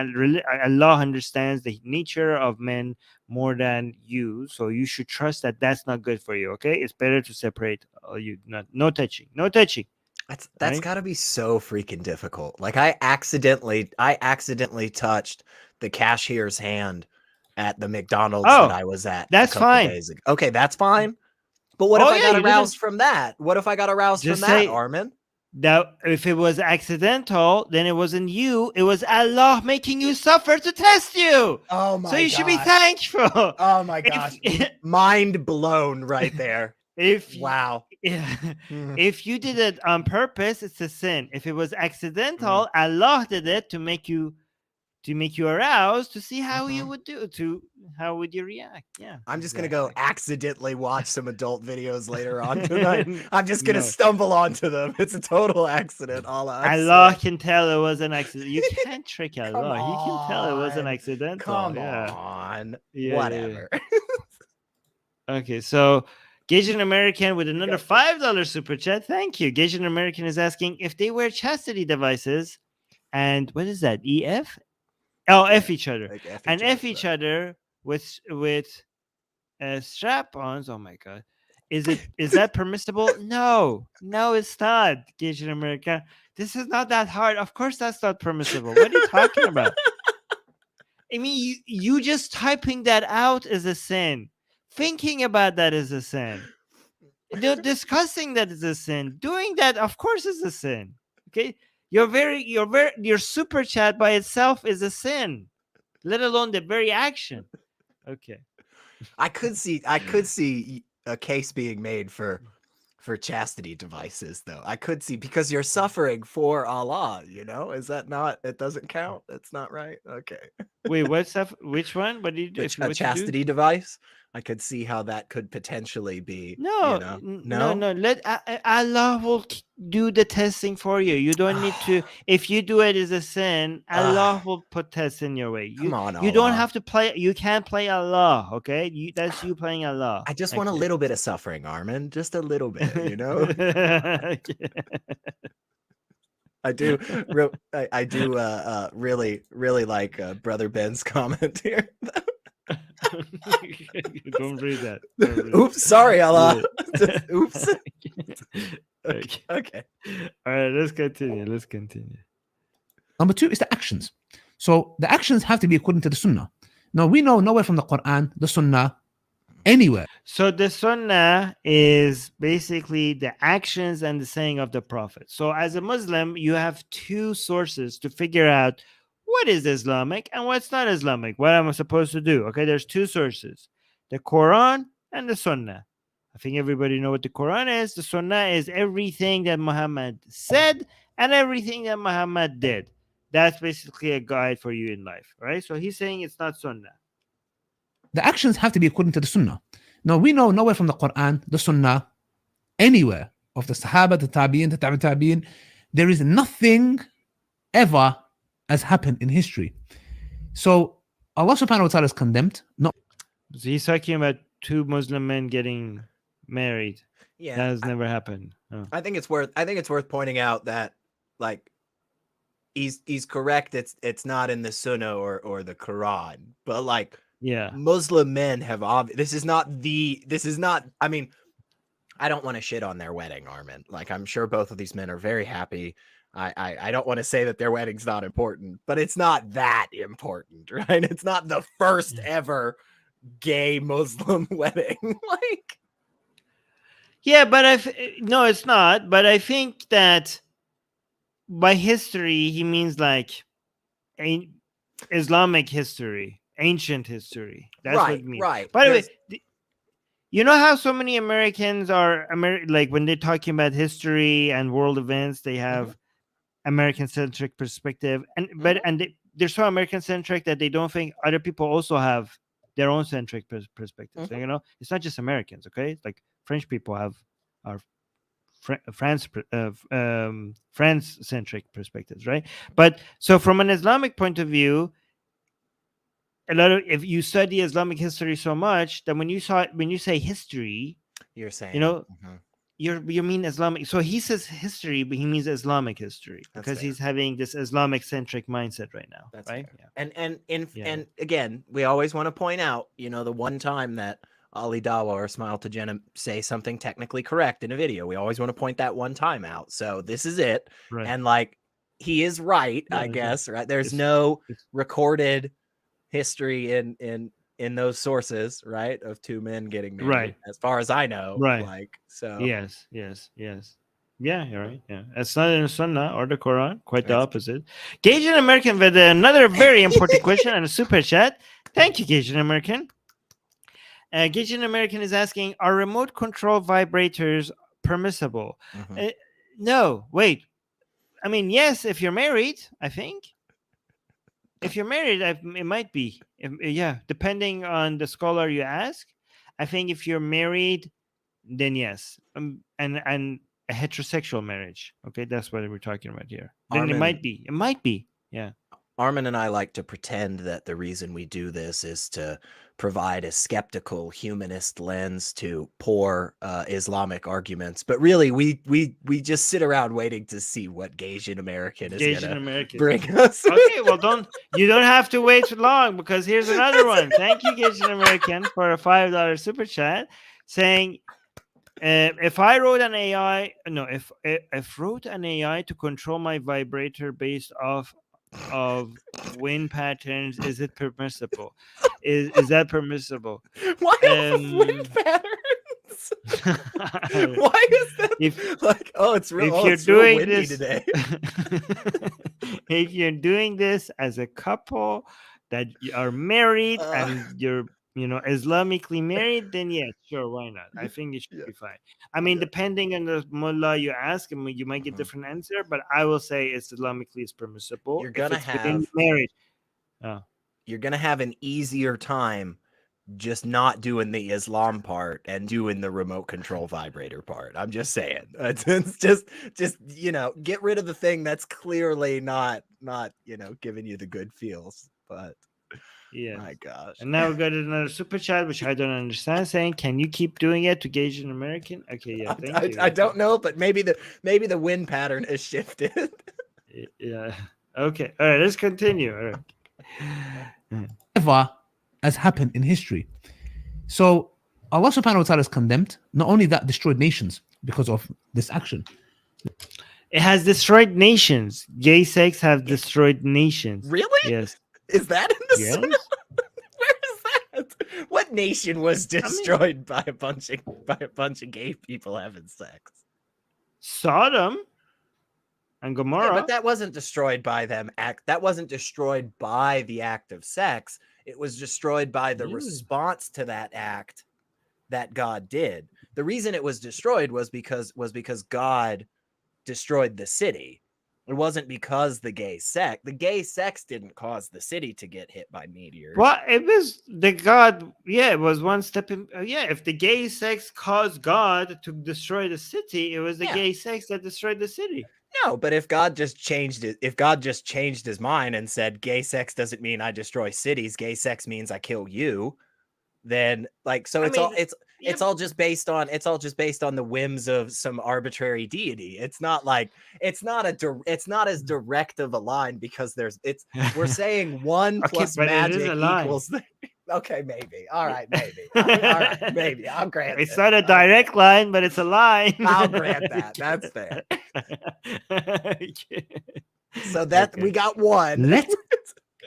A: Allah understands the nature of men more than you, so you should trust that that's not good for you. Okay, it's better to separate. No touching.
B: That's
A: Right?
B: got to be so freaking difficult. Like I accidentally touched the cashier's hand at the McDonald's that I was at.
A: That's
B: a couple
A: fine.
B: Days ago. Okay, that's fine. But what if I got aroused from that? What if I got aroused
A: Just
B: from that,
A: say-
B: Armin?
A: That if it was accidental, then it wasn't you. It was Allah making you suffer to test you.
B: Oh my
A: So you should be thankful.
B: Oh my gosh. Mind blown right there. Wow.
A: If you did it on purpose, it's a sin. If it was accidental, Allah did it to make you aroused, to see how you would do, how would you react. Yeah.
B: I'm just gonna go accidentally watch some adult videos later on tonight. I'm just gonna stumble onto them. It's a total accident.
A: Allah can tell it was an accident. You can't trick Allah. He can tell it was an accidental.
B: Come on.
A: Yeah,
B: Whatever.
A: Okay, so Gagin American with another $5 super chat. Thank you. Gagin American is asking if they wear chastity devices and what is that? EF? Oh, F each other.
B: Like
A: and F each other with strap-ons. Oh my god. Is that permissible? No, it's not, Gagin American. This is not that hard. Of course that's not permissible. What are you talking about? I mean, you just typing that out is a sin. Thinking about that is a sin. Discussing that is a sin. Doing that, of course, is a sin. Okay, your super chat by itself is a sin, let alone the very action. Okay,
B: I could see a case being made for chastity devices, though. I could see, because you're suffering for Allah. Is that not? It doesn't count. That's not right. Okay.
A: Wait, what's that? Which one? What did you do?
B: A chastity device. I could see how that could potentially be.
A: No. Let Allah will do the testing for you. You don't need to. If you do it as a sin, Allah will put tests in your way.
B: Come on,
A: you don't
B: Allah.
A: have to play. You can't play Allah. Okay, that's you playing Allah.
B: I just want a little bit of suffering, Armin. Just a little bit, I do. I do. Really like Brother Ben's comment here.
A: Don't read that.
B: Oops, sorry, Allah. Oops. Okay.
A: All right, let's continue.
C: Number 2 is the actions. So the actions have to be according to the Sunnah. Now we know nowhere from the Quran, the Sunnah, anywhere.
A: So the Sunnah is basically the actions and the saying of the Prophet. So as a Muslim, you have 2 sources to figure out what is Islamic and what's not Islamic. What am I supposed to do? Okay, there's 2 sources, the Quran and the Sunnah. I think everybody know what the Quran is. The Sunnah is everything that Muhammad said and everything that Muhammad did. That's basically a guide for you in life, right? So he's saying it's not Sunnah.
C: The actions have to be according to the Sunnah. Now we know nowhere from the Quran, the Sunnah, anywhere of the Sahaba, the Tabi'in, the Tabi'in, there is nothing ever has happened in history. So Allah subhanahu wa ta'ala is condemned. No.
A: So he's talking about 2 Muslim men getting married.
B: Yeah,
A: that has never happened. Oh.
B: I think it's worth pointing out that, like, he's correct. It's not in the Sunnah or the Quran, but like,
A: yeah,
B: Muslim men have this is not. I mean, I don't want to shit on their wedding, Armin. Like, I'm sure both of these men are very happy. I don't want to say that their wedding's not important, but it's not that important, right? It's not the first ever gay Muslim wedding. Like,
A: Yeah, but no, it's not. But I think that by history he means like Islamic history, ancient history. That's what
B: right,
A: it means.
B: right.
A: By the way,
B: There's-
A: you know how so many Americans are like when they're talking about history and world events, they have American centric perspective, and they're so American centric that they don't think other people also have their own centric perspectives. You know, it's not just Americans. Okay, it's like French people have our France centric perspectives, right? But so from an Islamic point of view, if you study Islamic history so much, then when you say history,
B: you're saying,
A: you know, you mean Islamic. So he says history, but he means Islamic history because he's having this Islamic centric mindset right now.
B: That's
A: right?
B: fair. And again, we always want to point out, you know, the one time that Ali Dawah or Smile to Jenna say something technically correct in a video, we always want to point that one time out. So this is it.
A: Right.
B: And like, he is right, I guess, right? There's no recorded history in those sources, right, of two men getting married,
A: right,
B: as far as I know,
A: right?
B: Like, so
A: yes, yeah, you're right. Yeah, it's not in the Sunnah or the Quran, quite the opposite. Gagin American with another very important question and a super chat. Thank you, Gagin American. Gagin American is asking, are remote control vibrators permissible? No, wait, I mean, yes, if you're married, I think. If you're married, it might be. Yeah, depending on the scholar you ask. I think if you're married, then yes. And a heterosexual marriage. Okay, that's what we're talking about here. Then
B: Armin,
A: it might be. It might be. Yeah.
B: Armin and I like to pretend that the reason we do this is to provide a skeptical humanist lens to poor Islamic arguments, but really we just sit around waiting to see what Gagin American is gonna bring us.
A: Okay, well, you don't have to wait long, because here's another one. Thank you, Gagin American, for a $5 super chat saying, if I wrote an AI, if wrote an AI to control my vibrator based off of wind patterns, is it permissible? Is that permissible?
B: Why wind patterns? Why is that like, oh, it's real,
A: if you're doing
B: real windy
A: this
B: today?
A: If you're doing this as a couple that are married and you're Islamically married, then yeah, sure, why not? I think it should be fine. I mean, depending on the mullah you ask, I mean, you might get different answer, but I will say it's Islamically is permissible.
B: You're gonna have
A: marriage.
B: You're gonna have an easier time just not doing the Islam part and doing the remote control vibrator part. I'm just saying. It's just get rid of the thing that's clearly not giving you the good feels. But
A: yeah,
B: my gosh.
A: And now we got another super chat, which I don't understand, saying, can you keep doing it to gauge an American? Okay, yeah, thank you.
B: I don't know, but maybe the wind pattern has shifted.
A: Yeah. Okay. All right, let's continue. All right.
C: Ever has happened in history. So Allah subhanahu wa ta'ala is condemned. Not only that, destroyed nations because of this action.
A: It has destroyed nations. Gay sex have destroyed nations.
B: Really?
A: Yes.
B: Is that in the Sunnah? Where is that? What nation was destroyed by a bunch of gay people having sex?
A: Sodom and Gomorrah.
B: Yeah, but that wasn't destroyed by them. That wasn't destroyed by the act of sex. It was destroyed by the response to that act that God did. The reason it was destroyed was because God destroyed the city. It wasn't because the gay sex didn't cause the city to get hit by meteors.
A: Well, it was the God. Yeah, it was one step in. If the gay sex caused God to destroy the city, it was the gay sex that destroyed the city.
B: No, but if God just changed his mind and said gay sex doesn't mean I destroy cities, gay sex means I kill you, then it's all just based on the whims of some arbitrary deity. It's not as direct of a line because we're saying 1 plus magic equals. Okay, maybe. All right, maybe. All right, maybe. I'll grant
A: it's not a direct line, but it's a line.
B: I'll grant that. That's fair. So we got one.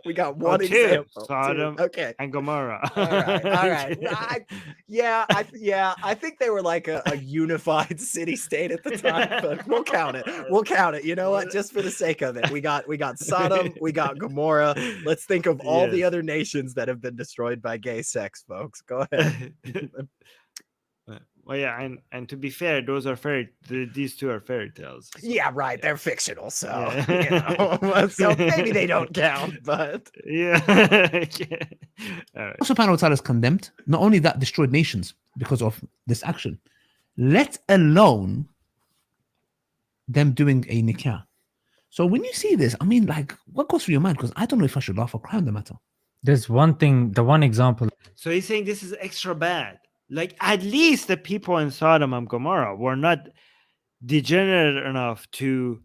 B: We got one
A: two,
B: example.
A: Sodom
B: Okay.
A: and Gomorrah.
B: All right. All right. I think they were like a unified city state at the time, but we'll count it. We'll count it. You know what? Just for the sake of it, we got Sodom, we got Gomorrah. Let's think of all the
A: Yes.
B: other nations that have been destroyed by gay sex, folks. Go ahead.
A: Well, yeah, and to be fair, those are these two are fairy tales. So,
B: Yeah, right. They're fictional, so
A: Yeah.
B: you know, so maybe they don't count, but
A: yeah. Yeah. All right.
C: Also, subhanahu wa ta'ala is condemned. Not only that, destroyed nations because of this action, let alone them doing a nikah. So when you see this, I mean, like, what goes through your mind? Because I don't know if I should laugh or cry on the matter.
D: There's one thing, the one example.
A: So he's saying this is extra bad. Like, at least the people in Sodom and Gomorrah were not degenerate enough to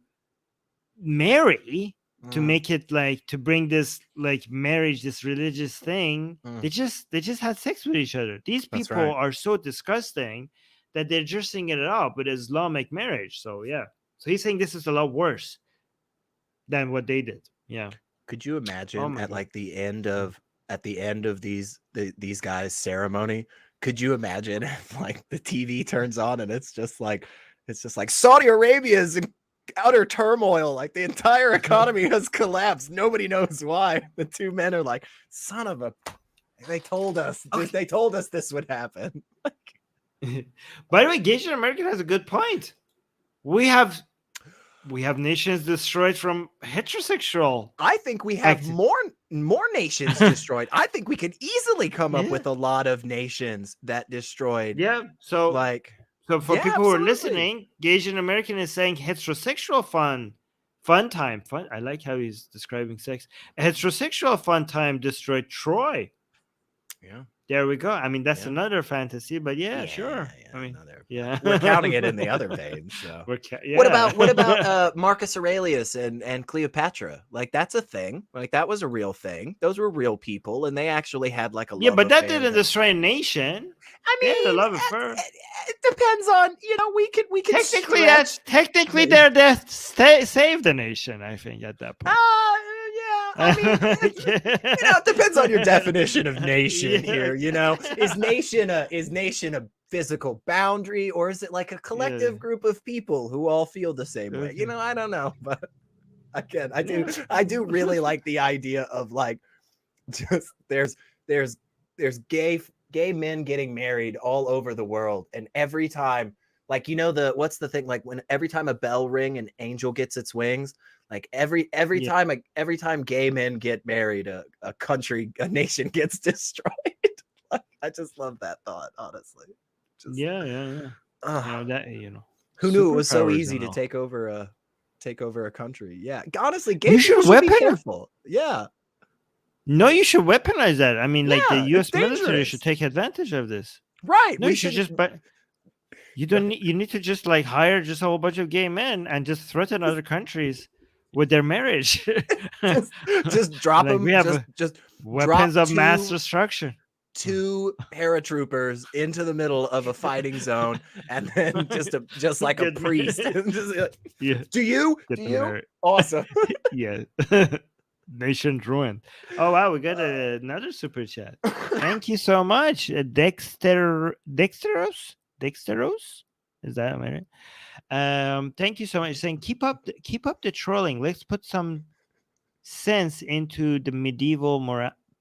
A: marry, to make it like, to bring this like marriage, this religious thing. They just had sex with each other. These
B: That's
A: people
B: right.
A: are so disgusting that they're dressing it up with Islamic marriage. So yeah. So he's saying this is a lot worse than what they did. Yeah.
B: Could you imagine
A: my
B: at
A: God.
B: like the end of these guys' ceremony? Could you imagine if like the TV turns on and it's just like Saudi Arabia is in utter turmoil, like the entire economy has collapsed. Nobody knows why. The two men are like, son of a, they told us they told us this would happen.
A: By the way, Gation American has a good point. We have nations destroyed from heterosexual.
B: I think we have more nations destroyed. I think we could easily come up
A: Yeah.
B: with a lot of nations that destroyed.
A: Yeah. So
B: So
A: for
B: yeah,
A: people who are
B: absolutely.
A: listening, Gation American is saying heterosexual fun time. I like how he's describing sex. Heterosexual fun time destroyed Troy.
B: Yeah.
A: There we go. I mean, that's
B: Yeah.
A: another fantasy, but yeah, sure. I mean, yeah,
B: we're counting it in the other vein. So
A: yeah.
B: what about Marcus Aurelius and Cleopatra? Like, that's a thing. Like, that was a real thing. Those were real people, and they actually had like a love
A: but that
B: affair
A: didn't destroy a nation.
B: I
A: They had a
B: mean,
A: love affair.
B: it depends on, you know, we could
A: Technically their death saved the nation. I think at that point.
B: I mean, you know, it depends on your definition of nation
A: Yeah.
B: here. You know, is nation a physical boundary, or is it like a collective
A: Yeah.
B: group of people who all feel the same way? You know, I don't know, but again, I do really like the idea of like, just there's gay men getting married all over the world, and every time, like, you know, what's the thing, like when every time a bell ring, an angel gets its wings. Like every time gay men get married, a nation gets destroyed. Like, I just love that thought, honestly. Just,
A: Yeah.
B: Who knew it was so
A: superpowers
B: easy
A: and
B: to
A: all.
B: take over a country? Yeah, honestly, gay
A: You
B: people
A: should
B: should be
A: weapon-
B: careful. Yeah,
A: No, you should weaponize that. I mean, like the
B: Yeah,
A: U.S.
B: it's
A: military
B: dangerous.
A: should take advantage of this.
B: right.
A: No, you should just. But you don't. You need to just like hire just a whole bunch of gay men and just threaten other countries with their marriage.
B: just drop
A: Like,
B: them.
A: we have
B: Just
A: weapons of mass
B: two-
A: destruction.
B: 2 paratroopers into the middle of a fighting zone, and then just like a
A: Get
B: priest.
A: married.
B: Just like,
A: Yeah.
B: do you?
A: Get
B: Do
A: them
B: you?
A: married.
B: Awesome.
A: Yeah. Nation ruined. Oh wow, we got another super chat. Thank you so much, Dexteros. Is that right? Thank you so much. Saying keep up the trolling. Let's put some sense into the medieval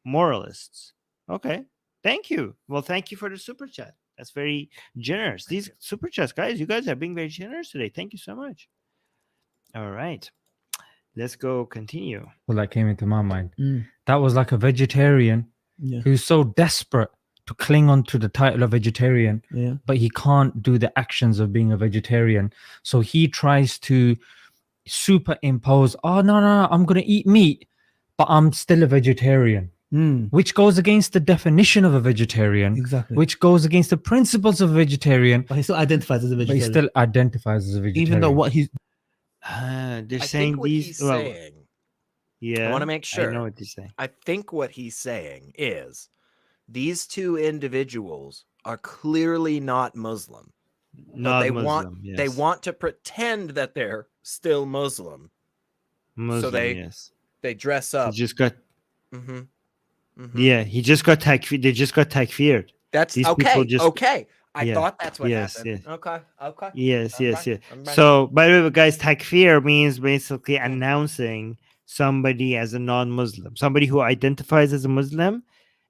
A: moralists. Okay, thank you. Well, thank you for the super chat. That's very generous. These super chats, guys, you guys are being very generous today. Thank you so much. All right, let's go continue.
D: Well, that came into my mind.
C: Mm.
D: That was like a vegetarian
C: Yeah.
D: who's so desperate to cling on to the title of vegetarian,
C: Yeah.
D: but he can't do the actions of being a vegetarian. So he tries to superimpose, oh, no, I'm going to eat meat, but I'm still a vegetarian, which goes against the definition of a vegetarian,
C: Exactly.
D: which goes against the principles of a vegetarian.
C: But he still identifies as a
D: But he
C: vegetarian.
D: still identifies as a vegetarian.
C: Even though what he's
A: They're
B: I
A: saying
B: think what
A: these.
B: he's
A: well,
B: saying.
A: yeah,
B: I want to make sure.
A: I know what he's saying.
B: I think what he's saying is these two individuals are clearly not Muslim.
A: Not
B: they
A: Muslim.
B: They
A: Yes.
B: want to pretend that they're still Muslim.
A: Muslim.
B: they
A: yes.
B: They dress
A: They
B: up.
A: just got
B: Mm-hmm. Mm-hmm.
A: Yeah, he just got they just got takfired.
B: That's
A: These
B: okay.
A: people just
B: Okay. I
A: yeah,
B: thought that's what
A: yes,
B: happened.
A: yes.
B: Okay. Okay.
A: Yes, yes,
B: Okay.
A: yes.
B: I'm ready.
A: So, by the way, guys, takfir means basically announcing somebody as a non-Muslim, somebody who identifies as a Muslim.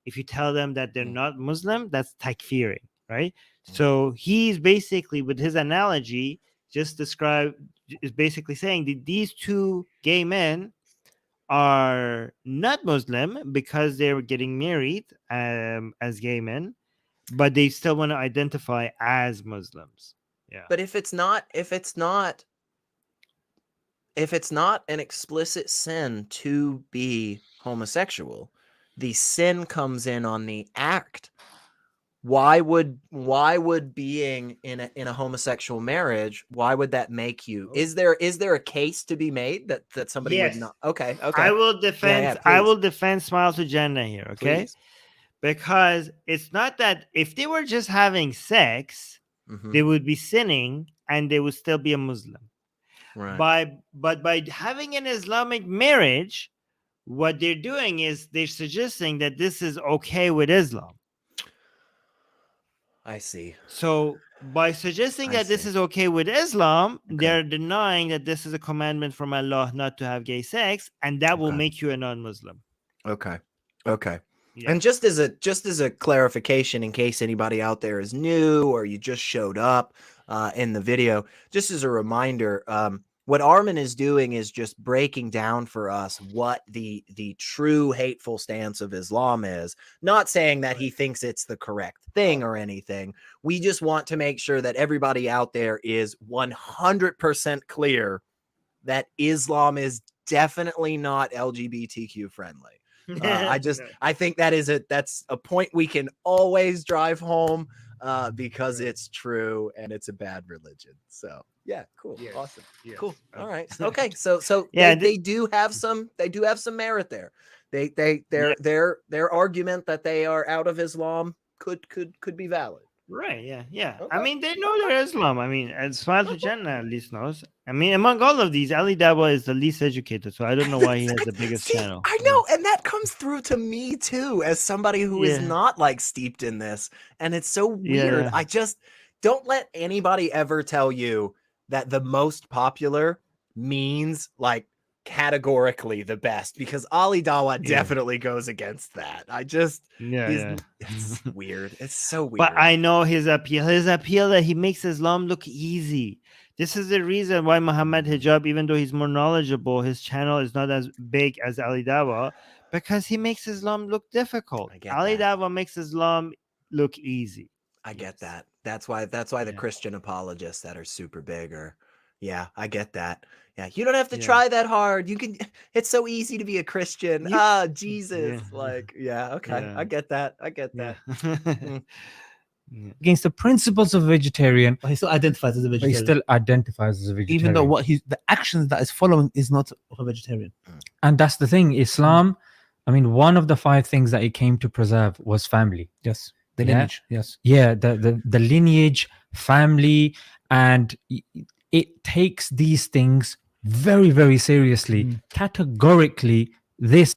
A: If you tell them that they're not Muslim, that's takfiring, right? So he's basically, with his analogy, is basically saying that these two gay men are not Muslim because they were getting married as gay men, but they still want to identify as Muslims. Yeah.
B: But if it's not an explicit sin to be homosexual, the sin comes in on the act. Why would being in a homosexual marriage, why would that make you? Is there a case to be made that somebody would
A: Yes.
B: not? Okay.
A: I will defend I
B: please.
A: will defend Smile to Jannah here, okay?
B: Please.
A: Because it's not that if they were just having sex,
B: Mhm.
A: they would be sinning and they would still be a Muslim.
B: Right.
A: But by having an Islamic marriage, what they're doing is they're suggesting that this is okay with Islam.
B: I see.
A: So by suggesting
B: I
A: that this
B: see.
A: is okay with Islam,
B: Okay.
A: they're denying that this is a commandment from Allah not to have gay sex, and that will
B: Okay.
A: make you a non-Muslim.
B: Okay.
A: Yeah.
B: And just as a clarification, in case anybody out there is new or you just showed up in the video, just as a reminder, what Armin is doing is just breaking down for us what the true hateful stance of Islam is. Not saying that he thinks it's the correct thing or anything. We just want to make sure that everybody out there is 100% clear that Islam is definitely not LGBTQ friendly. I think that's a point we can always drive home because it's true and it's a bad religion. So yeah, cool,
A: Yes,
B: awesome,
A: yes.
B: cool. All right, okay. So
A: Yeah,
B: they do have some merit there. Their argument that they are out of Islam could be valid.
A: Right, yeah.
B: Okay.
A: I mean, they know they're Islam. I mean, as Smile to Jannah at least knows. I mean, among all of these, Ali Dawah is the least educated, so I don't know why he has the biggest
B: See,
A: channel.
B: I know, and that comes through to me too, as somebody who is
A: Yeah.
B: not like steeped in this, and it's so weird.
A: Yeah.
B: I just don't let anybody ever tell you that the most popular means like categorically the best, because Ali Dawah
A: Yeah.
B: definitely goes against that. I just
A: Yeah.
B: it's weird. It's so weird.
A: But I know his appeal. His appeal that he makes Islam look easy. This is the reason why Muhammad Hijab, even though he's more knowledgeable, his channel is not as big as Ali Dawah, because he makes Islam look difficult.
B: I get
A: Ali
B: that.
A: Dawah makes Islam look easy.
B: I get
A: Yes.
B: that. That's why the
A: Yeah.
B: Christian apologists that are super big are, yeah, I get that. Yeah, you don't have to
A: Yeah.
B: try that hard. You can. It's so easy to be a Christian.
A: You-
B: Jesus.
A: Yeah.
B: Like, yeah, okay,
A: Yeah.
B: I get that. I get
A: Yeah.
B: that.
D: Against the principles of vegetarian,
C: But he still identifies as a
D: but he
C: vegetarian,
D: still identifies as a vegetarian.
C: even though the actions that is following is not of a vegetarian.
D: And that's the thing, Islam, I mean, one of the 5 things that it came to preserve was family.
C: Yes, the
D: Yeah.
C: lineage. Yes,
D: Yeah, the lineage, family, and it takes these things very, very seriously.
C: Mm.
D: Categorically, this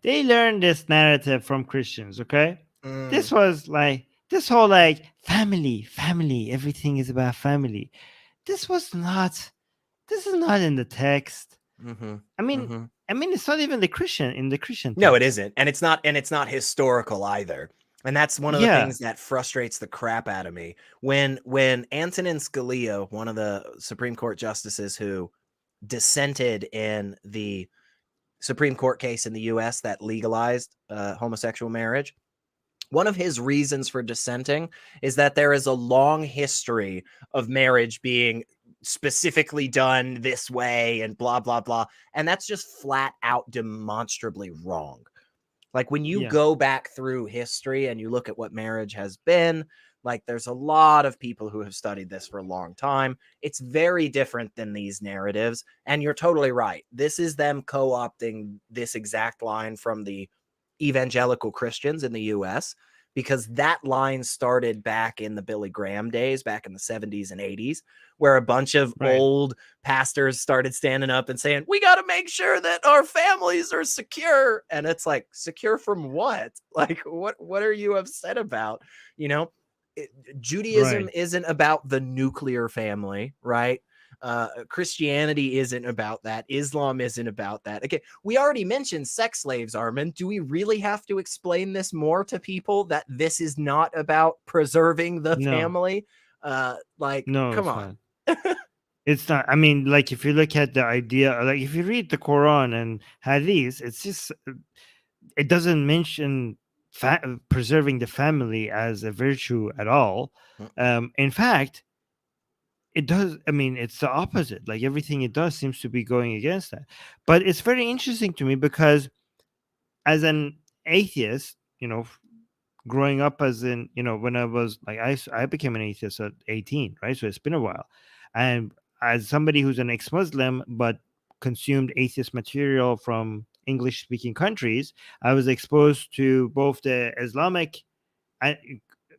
A: They learned this narrative from Christians, okay?
B: Mm,
A: This was like this whole like family, everything is about family. This is not in the text.
B: mhm,
A: I mean,
B: mhm.
A: it's not even in the Christian
B: No, it
A: text.
B: isn't, and it's not historical either. And that's one of the
A: Yeah.
B: things that frustrates the crap out of me. When Antonin Scalia, one of the Supreme Court justices who dissented in the Supreme Court case in the US that legalized homosexual marriage, one of his reasons for dissenting is that there is a long history of marriage being specifically done this way and blah, blah, blah. And that's just flat out demonstrably wrong. Like when you
A: Yeah.
B: go back through history and you look at what marriage has been, like there's a lot of people who have studied this for a long time. It's very different than these narratives. And you're totally right. This is them co-opting this exact line from the evangelical Christians in the US because that line started back in the Billy Graham days, back in the 70s and 80s, where a bunch of old pastors started standing up and saying, we got to make sure that our families are secure. And it's like, secure from what? Like, what are you upset about? You know, Judaism isn't about the nuclear family, right? Christianity isn't about that. Islam isn't about that. Okay, we already mentioned sex slaves, Armin. Do we really have to explain this more to people, that this is not about preserving the family? Like,
A: No,
B: come
A: it's
B: on.
A: not. It's not. I mean, like, if you look at the idea, like if you read the Quran and Hadith, it's just, it doesn't mention preserving the family as a virtue at all. In fact, it does. I mean, it's the opposite. Like, everything it does seems to be going against that. But it's very interesting to me because, as an atheist, you know, growing up, as in, you know, when I was like, I became an atheist at 18, right? So it's been a while. And as somebody who's an ex-Muslim but consumed atheist material from English speaking countries, I was exposed to both the Islamic and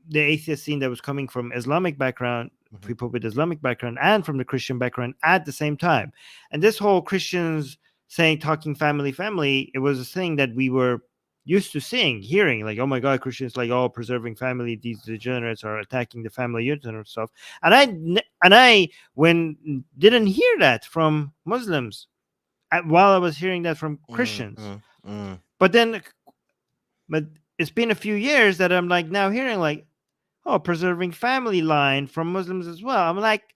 A: the atheist scene that was coming from Islamic background, people with Islamic background, and from the Christian background at the same time. And this whole Christians talking family, it was a thing that we were used to hearing, like, oh my God, Christians, like, all preserving family, these degenerates are attacking the family unit and stuff. And I didn't hear that from Muslims while I was hearing that from Christians. But it's been a few years that I'm like now hearing, like, oh, preserving family line from Muslims as well. I'm like,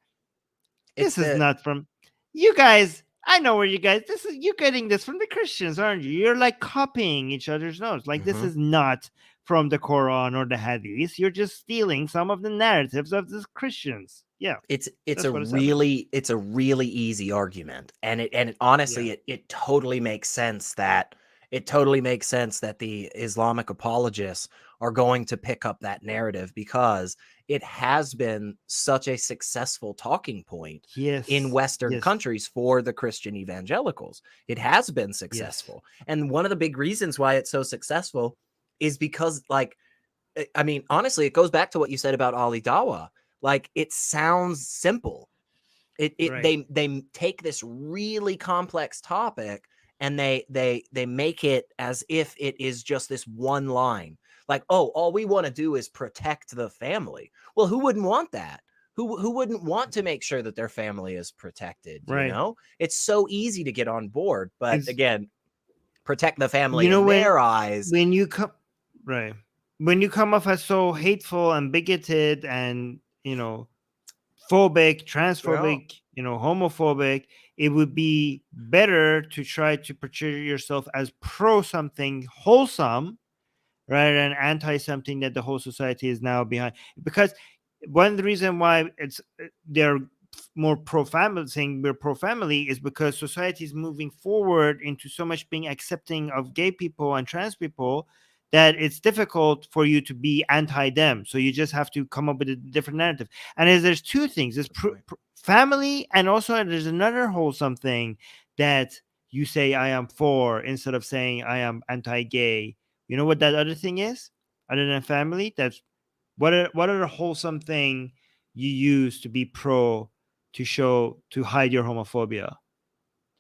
A: this is not from you guys. I know where you guys, you're getting this from the Christians, aren't you? You're like copying each other's notes. Like, this is not from the Quran or the Hadith. You're just stealing some of the narratives of the Christians. Yeah.
B: It's a really easy argument. And it honestly, it totally makes sense that the Islamic apologists are going to pick up that narrative, because it has been such a successful talking point in Western countries for the Christian evangelicals. It has been successful. And one of the big reasons why it's so successful is because, like, I mean, honestly, it goes back to what you said about Ali Dawah. Like, it sounds simple. They take this really complex topic and they make it as if it is just this one line. Like, oh, all we want to do is protect the family. Well, who wouldn't want that? Who wouldn't want to make sure that their family is protected? You know, it's so easy to get on board, but again, protect the family, you know, in their eyes.
A: When you come off as so hateful and bigoted and, you know, phobic, transphobic, you know, homophobic, it would be better to try to portray yourself as pro something wholesome rather than anti something that the whole society is now behind. Because one of the reasons why they're more pro-family, saying we're pro-family, is because society is moving forward into so much being accepting of gay people and trans people that it's difficult for you to be anti them. So you just have to come up with a different narrative. And there's two things: there's family, and also there's another wholesome thing that you say I am for instead of saying I am anti-gay. You know what that other thing is, other than family? That's what are the wholesome thing you use to be pro, to hide your homophobia?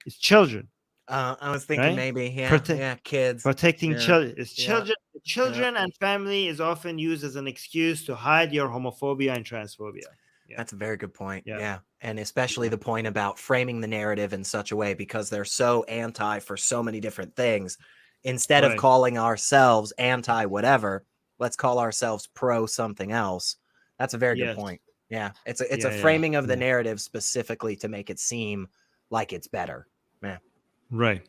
A: It's children.
B: I was thinking maybe kids,
A: protecting children. It's children and family is often used as an excuse to hide your homophobia and transphobia.
B: That's a very good point. And especially the point about framing the narrative in such a way, because they're so anti for so many different things. Instead of calling ourselves anti whatever, let's call ourselves pro something else. That's a very good point. Yeah, it's a framing of the narrative specifically to make it seem like it's better.
A: Right.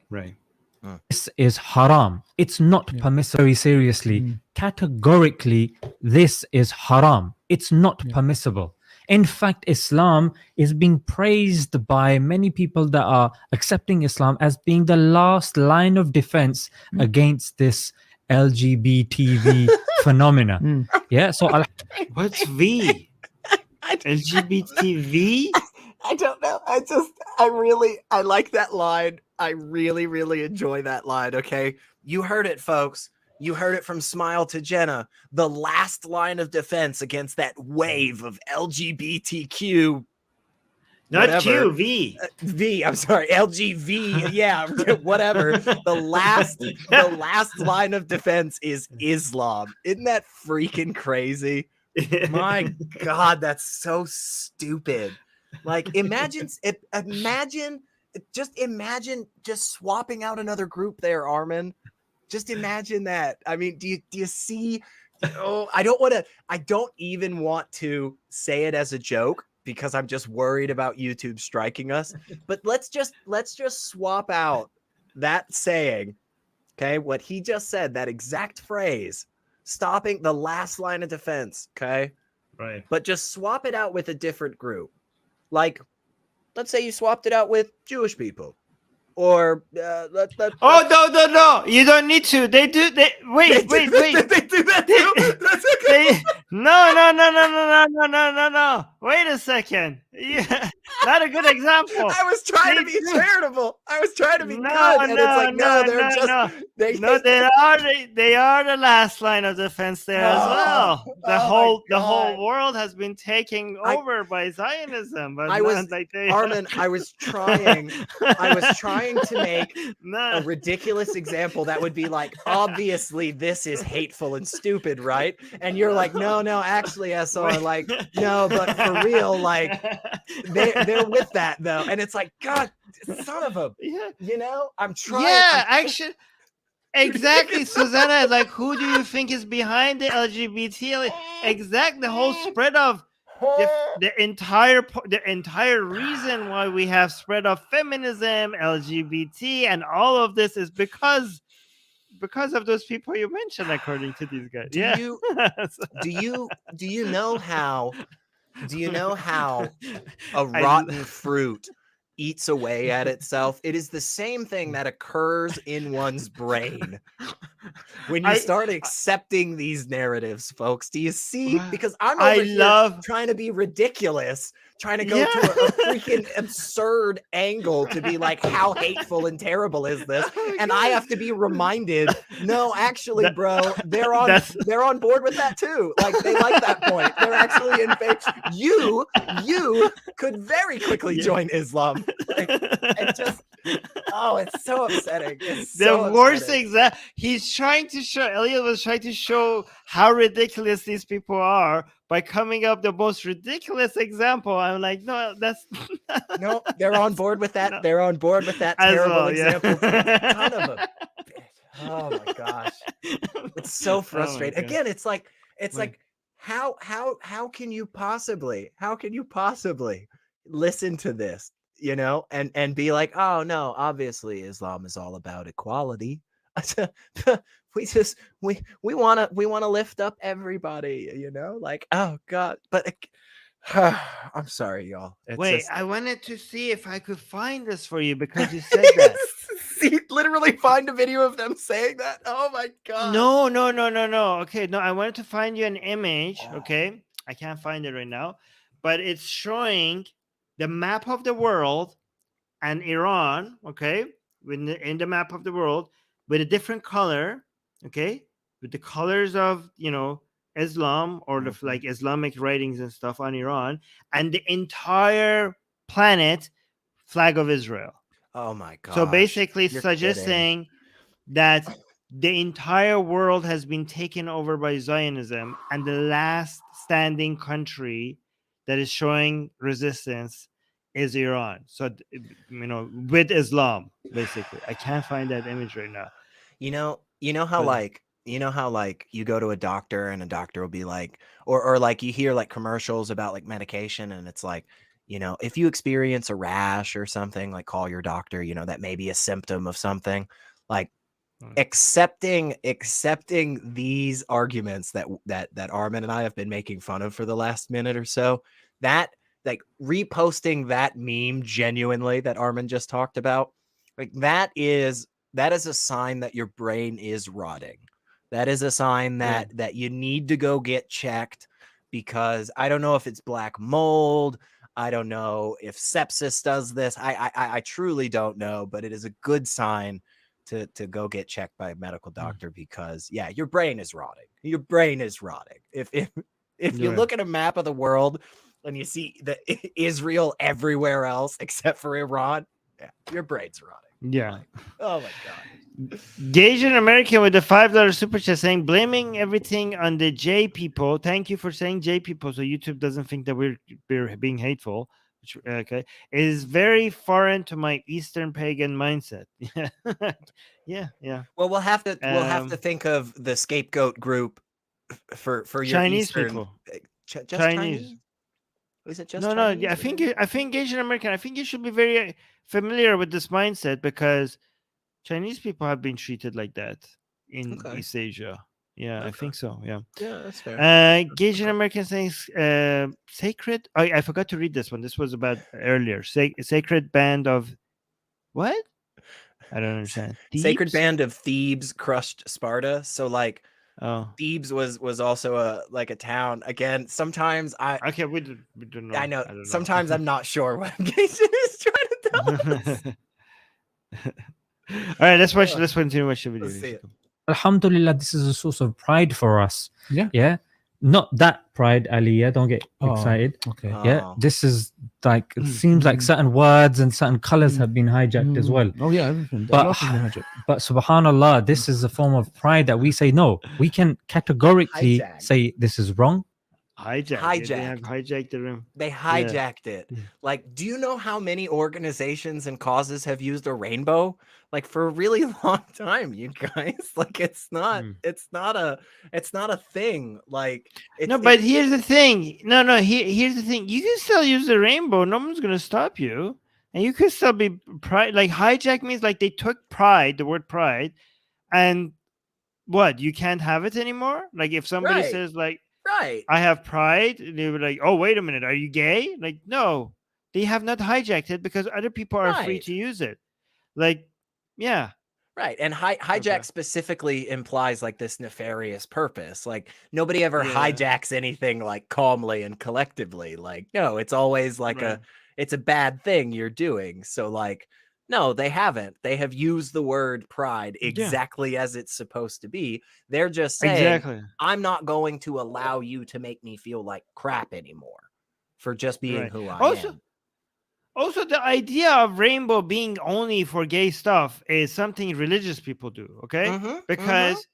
D: This is haram. It's not permissible. Very seriously, categorically, this is haram. It's not permissible. In fact, Islam is being praised by many people that are accepting Islam as being the last line of defense against this LGBTV phenomena. Yeah. So
A: what's V? LGBTV?
B: I don't know. I like that line. I really, really enjoy that line. Okay. You heard it, folks. You heard it from Smile to Jenna. The last line of defense against that wave of LGBTQ.
A: Not
B: Whatever.
A: Q, V.
B: V, I'm sorry, LGV, yeah, whatever. The last line of defense is Islam. Isn't that freaking crazy? My God, that's so stupid. Like, imagine just swapping out another group there, Armin. Just imagine that. I mean, do you see? Oh, I don't even want to say it as a joke because I'm just worried about YouTube striking us. But let's just swap out that saying. Okay, what he just said, that exact phrase, stopping the last line of defense. Okay,
A: Right.
B: but just swap it out with a different group. Like, let's say you swapped it out with Jewish people. Or
A: no! You don't need to. They do. Wait.
B: They do that too. That's okay.
A: No. Wait a second. Yeah, not a good example.
B: I was trying to be charitable. I was trying to be good, and it's like
A: they are the last line of defense there as well. The whole world has been taken over by Zionism. But
B: Armin, I was trying to make a ridiculous example that would be like, obviously this is hateful and stupid, right? And you're like, no, actually, SR, like, no, but for real, like, they're with that though, and it's like, God, son of a, I'm trying.
A: Yeah, actually, exactly, Susanna. Like, who do you think is behind the LGBT? Exactly, the whole spread of the entire reason why we have spread of feminism, LGBT, and all of this is because of those people you mentioned, according to these guys.
B: Do you know how a rotten fruit eats away at itself? It is the same thing that occurs in one's brain when you start accepting these narratives, folks. Do you see? Because I'm over here trying to be ridiculous, trying to go to a freaking absurd angle to be like, how hateful and terrible is this? And I have to be reminded, no, actually, bro, they're on board with that too. Like, they like that point. They're actually in favor. You could very quickly join Islam. Like, and just, oh, it's so upsetting. It's so
A: worst
B: upsetting.
A: thing that Elliot was trying to show how ridiculous these people are by coming up the most ridiculous example. I'm like, no, that's
B: no, they're on board with that. No. They're on board with that terrible example. Son of a bitch. Oh my gosh. It's so frustrating. Again, it's like how can you possibly listen to this, and be like, oh no, obviously Islam is all about equality. we want to lift up everybody, like, oh God. But I'm sorry, y'all.
A: I wanted to see if I could find this for you because you said that.
B: See, literally find a video of them saying that. Oh my God.
A: No. Okay, no, I wanted to find you an image. Okay, I can't find it right now, but it's showing the map of the world and Iran. Okay, in the map of the world with a different color. Okay, with the colors of Islam or the like Islamic writings and stuff on Iran, and the entire planet flag of Israel.
B: Oh my God.
A: So basically suggesting that the entire world has been taken over by Zionism, and the last standing country that is showing resistance is Iran. So with Islam, basically. I can't find that image right now.
B: You know how you go to a doctor and a doctor will be like, or like you hear like commercials about like medication, and it's like, if you experience a rash or something, like call your doctor, that may be a symptom of something. Like, accepting these arguments that Armin and I have been making fun of for the last minute or so, that like reposting that meme genuinely that Armin just talked about, like that is a sign that your brain is rotting. That is a sign that you need to go get checked, because I don't know if it's black mold. I don't know if sepsis does this. I truly don't know, but it is a good sign to go get checked by a medical doctor because your brain is rotting. Your brain is rotting. If you
A: Right.
B: look at a map of the world and you see the Israel everywhere else except for Iran, your brain's rotting.
A: Yeah.
B: Like, oh my god.
A: Gasian American with the $5 super chat saying, blaming everything on the J people. Thank you for saying J people, so YouTube doesn't think that we're being hateful. Which, okay, is very foreign to my Eastern pagan mindset. Yeah.
B: Well, we'll have to think of the scapegoat group for your
A: Chinese
B: Eastern
A: people.
B: Just
A: Chinese.
B: Chinese? Is it just
A: No,
B: Chinese?
A: yeah, I think Asian American. I think you should be very familiar with this mindset because Chinese people have been treated like that in
B: Okay.
A: East Asia. Yeah, I
B: Okay.
A: think so. Yeah.
B: Yeah, that's fair.
A: Asian American saying sacred. I forgot to read this one. This was about earlier. Sacred band of what? I don't understand.
B: Sacred
A: Thebes?
B: band of Thebes crushed Sparta. So like
A: Oh,
B: Thebes was also a town. Again, sometimes
A: okay. We don't know.
B: I know.
A: don't
B: Sometimes I'm not sure what Jason is trying to tell us.
A: All right, let's watch. Let's continue watch the video.
B: Let's see it.
D: Alhamdulillah, this is a source of pride for us.
C: Yeah.
D: Not that pride, Ali. Yeah, don't get
C: Oh,
D: excited.
C: Okay.
D: Yeah,
B: Oh.
D: this is like it seems like certain words and certain colors have been hijacked as well.
C: Oh yeah, everything.
D: But-
C: A lot has been hijacked.
D: But subhanallah, this is a form of pride that we say no. We can categorically
B: Hijacked.
D: say this is wrong.
A: Hijacked. They have hijacked the room.
B: They hijacked it.
A: Yeah.
B: Like, do you know how many organizations and causes have used a rainbow? Like for a really long time, you guys. Like it's not a thing. Like
A: No, but here's the thing. No. Here's the thing. You can still use the rainbow. No one's gonna stop you, and you can still be pride. Like hijack means like they took pride, the word pride, and what? You can't have it anymore. Like if somebody
B: Right.
A: says like
B: right.
A: I have pride, and they were like, oh wait a minute, are you gay? Like no, they have not hijacked it because other people are free
B: Right.
A: to use it. Like yeah.
B: Right. And hijack
A: Okay.
B: specifically implies like this nefarious purpose. Like nobody ever
A: Yeah.
B: hijacks anything like calmly and collectively. Like, no, it's always like
A: Right.
B: it's a bad thing you're doing. So like, no, they haven't. They have used the word pride exactly as it's supposed to be. They're just saying,
A: Exactly.
B: I'm not going to allow you to make me feel like crap anymore for just being
A: Right.
B: who I am.
A: Also, the idea of rainbow being only for gay stuff is something religious people do, okay?
B: Mhm,
A: Because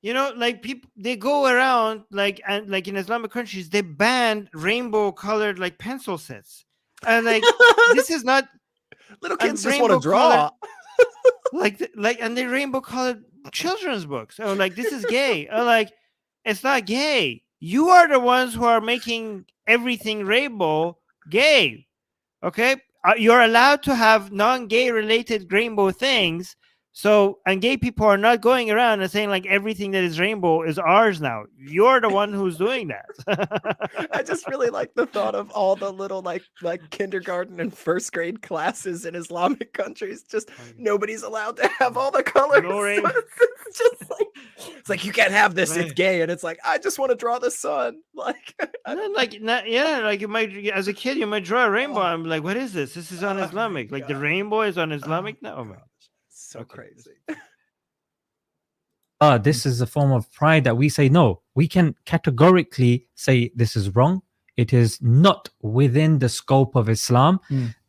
A: you know, like people they go around like and like in Islamic countries, they ban rainbow colored like pencil sets. And like this is not
B: Little
A: and
B: kids just want to
A: rainbow
B: draw.
A: like and they rainbow colored children's books. Oh, like this is gay. Oh, like it's not gay. You are the ones who are making everything rainbow gay. Okay, you're allowed to have non-gay related rainbow things. So, and gay people are not going around and saying like everything that is rainbow is ours now. You're the one who's doing that.
B: I just really like the thought of all the little like kindergarten and first grade classes in Islamic countries. Just nobody's allowed to have all the colors.
A: No
B: So
A: rainbow.
B: it's just like it's like you can't have this. It's
A: Right.
B: gay, and it's like I just want to draw the sun. Like
A: And then, like, like you might, as a kid, you might draw a rainbow. I'm like, what is this? This is on
B: Oh my
A: Islamic. Like the
B: God.
A: rainbow is on Islamic. No, man.
B: so
A: Okay.
B: crazy.
D: This is a form of pride that we say no. We can categorically say this is wrong. It is not within the scope of Islam.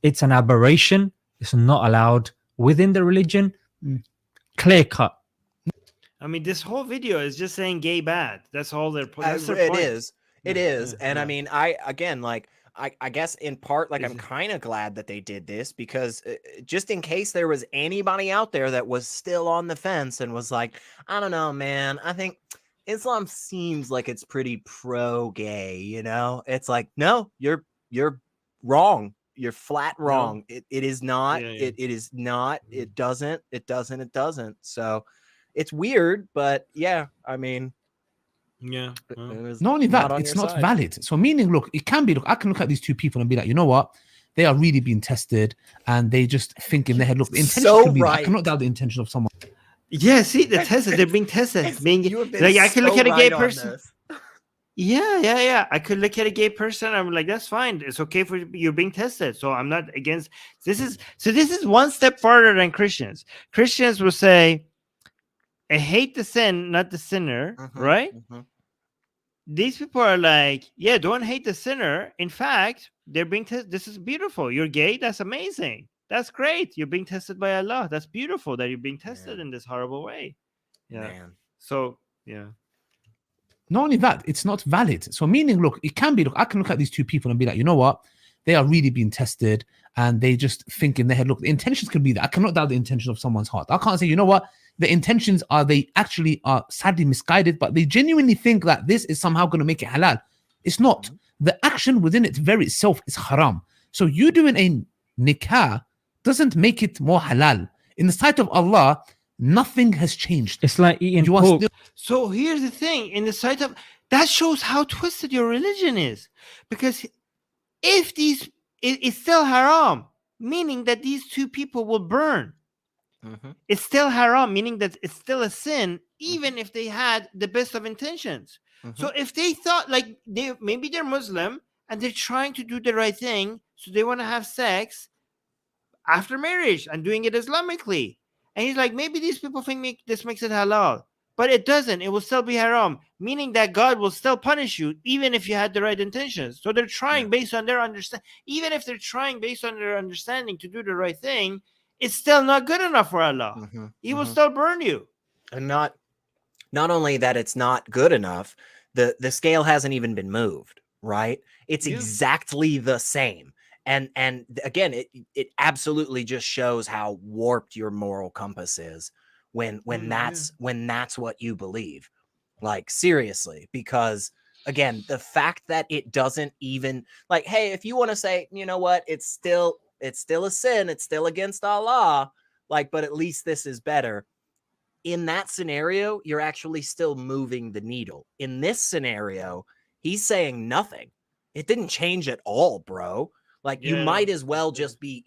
D: It's an aberration. It's not allowed within the religion. Clear cut.
A: I mean, this whole video is just saying gay bad. That's all they're putting. That's their
B: It
A: point.
B: is. It
A: Yeah,
B: is.
A: yeah,
B: And I
A: yeah.
B: mean, I guess in part, like, I'm kind of glad that they did this because just in case there was anybody out there that was still on the fence and was like, I don't know, man, I think Islam seems like it's pretty pro-gay, you know? It's like, no, you're wrong. You're flat wrong. It is not.
A: Yeah, yeah.
B: It is not. It doesn't. So it's weird, but yeah, I mean,
A: Yeah.
B: it
A: well,
B: was
C: Not only
B: not
C: that,
B: on
C: it's
B: your
C: not
B: side.
C: valid. So meaning, look, it can be, look, I can look at these two people and be like, you know what? They are really being tested and they just think in their head, look, the intention
B: So
C: could be, I
B: right.
C: cannot doubt the intention of someone.
A: Yeah. See, the tested. They're being tested. Being
B: You have been
A: like, I can look
B: so
A: at a gay
B: right on
A: person.
B: this.
A: Yeah. I could look at a gay person. I'm like, that's fine. It's okay for you're being tested. So I'm not against. This is one step farther than Christians. Christians will say, I hate the sin, not the sinner, right? These people are like, yeah, don't hate the sinner. In fact, they're being tested. This is beautiful. You're gay. That's amazing. That's great. You're being tested by Allah. That's beautiful that you're being tested in this horrible way. Yeah.
B: Man.
A: So yeah.
C: Not only that, it's not valid. So meaning, look, it can be, look, I can look at these two people and be like, you know what? They are really being tested and they just think in their head, look, the intentions can be that. I cannot doubt the intention of someone's heart. I can't say, you know what? The intentions are, they actually are sadly misguided, but they genuinely think that this is somehow going to make it halal. It's not. The action within its very itself is haram. So you doing a nikah doesn't make it more halal. In the sight of Allah, nothing has changed.
D: It's like eating
C: You are
D: pork.
C: still
A: So here's the thing: in the sight of that shows how twisted your religion is, because if it's still haram, meaning that these two people will burn. It's still haram, meaning that it's still a sin, even if they had the best of intentions. So if they thought like maybe they're Muslim and they're trying to do the right thing, so they want to have sex after marriage and doing it Islamically. And he's like, maybe these people think this makes it halal, but it doesn't. It will still be haram, meaning that God will still punish you even if you had the right intentions. So they're trying based on their understanding. Even if they're trying based on their understanding to do the right thing, it's still not good enough for Allah. He will still burn you.
B: And not only that, it's not good enough. The scale hasn't even been moved, right? It's exactly the same. And again, it absolutely just shows how warped your moral compass is when that's what you believe. Like, seriously, because again, the fact that it doesn't even, like, hey, if you want to say, you know what, it's still a sin, it's still against Allah, like, but at least this is better. In that scenario, you're actually still moving the needle. In this scenario, he's saying nothing. It didn't change at all, bro. Like, you might as well just be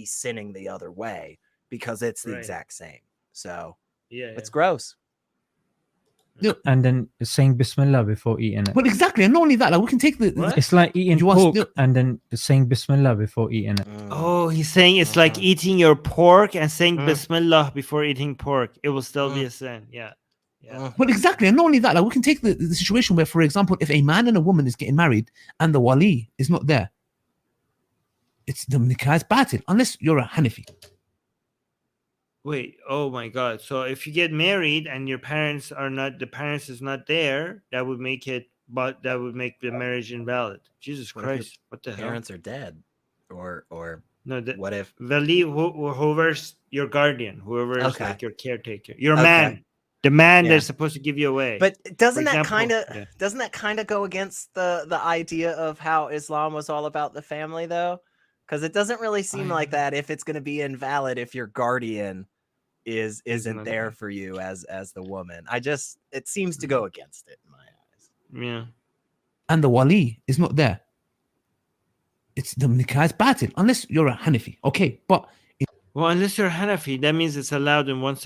B: sinning the other way, because it's the exact same. So it's gross.
D: And then saying Bismillah before eating it.
C: Well, exactly. And not only that, like, we can take
D: It's like eating
C: You are
D: pork
C: still-
D: and then saying Bismillah before eating it.
A: Oh, he's saying it's like eating your pork and saying Bismillah before eating pork. It will still be a sin. Yeah.
C: Well, exactly. And not only that, like, we can take the situation where, for example, if a man and a woman is getting married and the wali is not there, it's the nikah is batil, unless you're a Hanafi.
A: Wait, oh my God. So if you get married and the parents is not there, that would make the marriage invalid. Jesus Christ. What the hell?
B: Parents are dead. Or
A: No,
B: what if
A: Vali, whoever's your guardian, whoever's
B: Okay.
A: like your caretaker, your
B: Okay.
A: man, the man
B: Yeah.
A: that's supposed to give you away.
B: But doesn't
A: For
B: that
A: example,
B: kind of go against the idea of how Islam was all about the family, though? Because it doesn't really seem like that if it's going to be invalid if your guardian isn't
A: not
B: there
A: there.
B: for you as the woman. It seems to go against it in my eyes.
A: Yeah.
C: And the wali is not there, it's the nikah is batil, unless you're a Hanafi. Okay, but
A: Well, unless you're Hanafi, that means it's allowed in one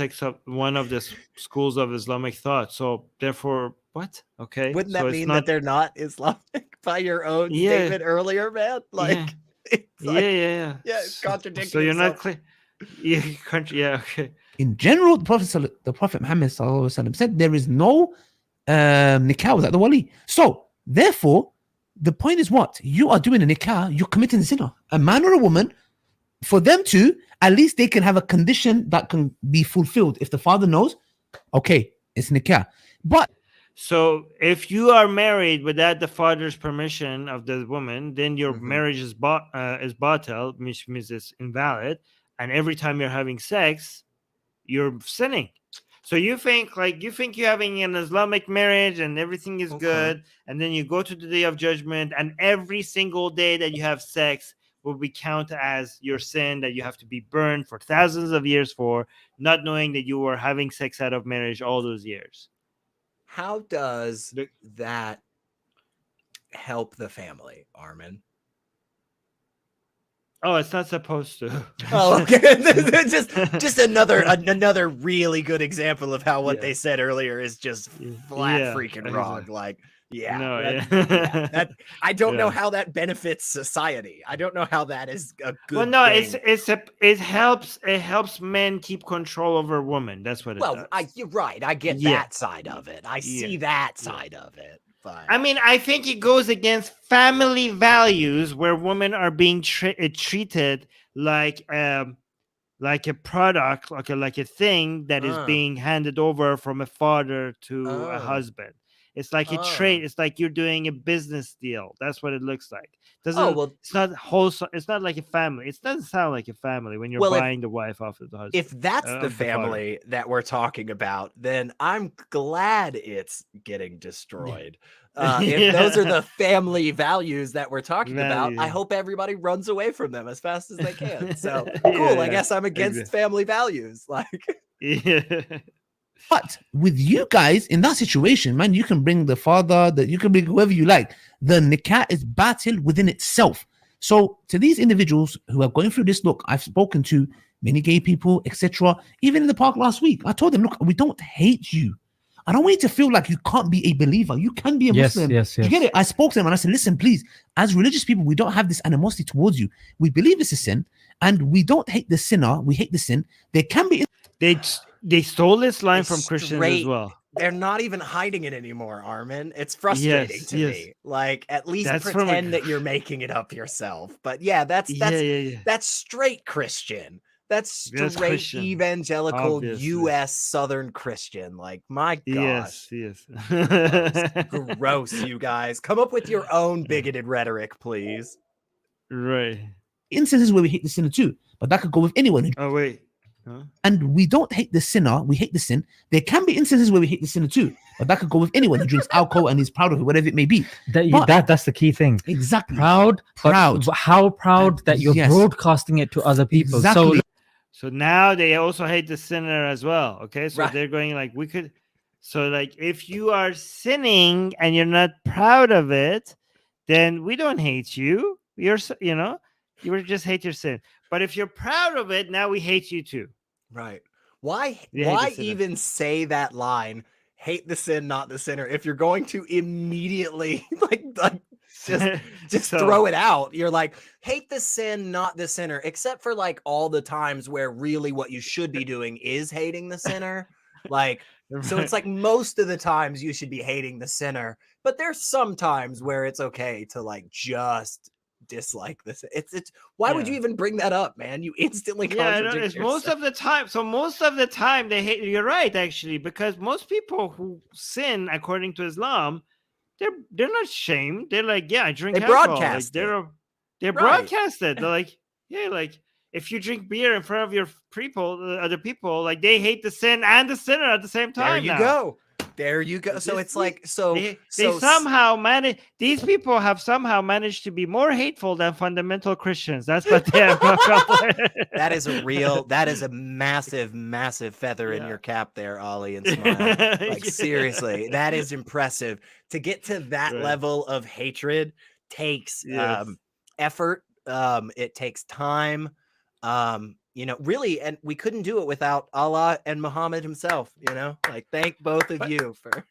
A: of the schools of Islamic thought. So therefore, what? Okay.
B: Wouldn't
A: so
B: that
A: it's
B: mean
A: not,
B: that they're not Islamic by your own statement earlier, man? Like,
A: Yeah.
B: it's like,
A: yeah.
B: it's contradicting.
A: So you're not
B: itself.
A: clear. Yeah. Okay.
C: in general, the Prophet Muhammad ﷺ said there is no nikah without the wali. So therefore, the point is what? You are doing a nikah, you're committing zina. A man or a woman, for them to, at least they can have a condition that can be fulfilled. If the father knows, okay, it's nikah. But
A: So if you are married without the father's permission of the woman, then your marriage is batil, which means it's invalid. And every time you're having sex, you're sinning. So you think you're having an Islamic marriage and everything is good, and then you go to the day of judgment, and every single day that you have sex will be counted as your sin that you have to be burned for thousands of years for, not knowing that you were having sex out of marriage all those years.
B: How does that help the family, Armin?
A: Oh, it's not supposed to.
B: Oh, okay. just another really good example of how what
A: Yeah.
B: they said earlier is just flat freaking wrong.
A: exactly.
B: Like, yeah,
A: No,
B: that I don't know
A: Yeah.
B: how that benefits society. I don't know how that is a good
A: Well, no,
B: thing.
A: it helps men keep control over women. That's what it
B: Well,
A: does.
B: you're right. I get
A: Yeah.
B: that side of it. I see
A: Yeah.
B: that side of it. But
A: I mean, I think it goes against family values where women are being treated like a product, like a thing that is being handed over from a father to a husband. It's like a trade. It's like you're doing a business deal. That's what it looks like. It's not wholesome. It's not like a family. It doesn't sound like a family when you're buying the wife off of the husband.
B: if that's the family that we're talking about, then I'm glad it's getting destroyed. If those are the family values that we're talking about, I hope everybody runs away from them as fast as they can. So cool. I guess I'm against family values. Like,
A: yeah.
C: But with you guys in that situation, man, you can bring the father, that you can bring whoever you like. The nikah is battle within itself. So to these individuals who are going through this, look, I've spoken to many gay people, etc. Even in the park last week, I told them, look, we don't hate you. I don't want you to feel like you can't be a believer. You can be a Muslim.
D: Yes.
C: You get it? I spoke to them and I said, listen, please, as religious people, we don't have this animosity towards you. We believe it's a sin and we don't hate the sinner. We hate the sin. There can be...
A: They stole this line from Christians as well.
B: They're not even hiding it anymore, Armin. It's frustrating to me. Like, at least pretend that you're making it up yourself. But yeah, that's straight Christian. That's straight Christian. Evangelical obviously. U.S. Southern Christian. Like, my gosh.
A: Yes.
B: Gross, you guys. Come up with your own bigoted rhetoric, please.
A: Right.
C: Instances where we hate the sinner too, but that could go with anyone.
A: Oh, wait. Huh?
C: And we don't hate the sinner, we hate the sin. There can be instances where we hate the sinner too, but that could go with anyone who drinks alcohol and is proud of it, whatever it may be.
D: That's the key thing.
C: Exactly.
D: Proud. How proud that you're broadcasting it to other people.
C: Exactly.
A: So now they also hate the sinner as well. Okay, so they're going like we could. So like if you are sinning and you're not proud of it, then we don't hate you. You just hate your sin. But if you're proud of it, now we hate you too.
B: Right. Why even say that line, hate the sin, not the sinner, if you're going to immediately just throw it out? You're like, hate the sin, not the sinner, except for like all the times where really what you should be doing is hating the sinner. Like, so it's like most of the times you should be hating the sinner, but there's some times where it's okay to like just dislike this. It's why would you even bring that up, man? You instantly contradict yourself.
A: Most of the time. So most of the time they hate. You're right, actually, because most people who sin according to Islam, they're not shamed. They're like, yeah, I drink alcohol.
B: Broadcast
A: like, they're broadcasted. They're like, yeah, like if you drink beer in front of your other people, like they hate the sin and the sinner at the same time.
B: There you go. So it's like
A: they somehow manage. These people have somehow managed to be more hateful than fundamental Christians. That's what they have.
B: That is a massive feather in your cap there, Ollie and Smile. Like seriously, that is impressive. To get to that level of hatred takes effort. It takes time. Really, and we couldn't do it without Allah and Muhammad himself, like thank both of you for.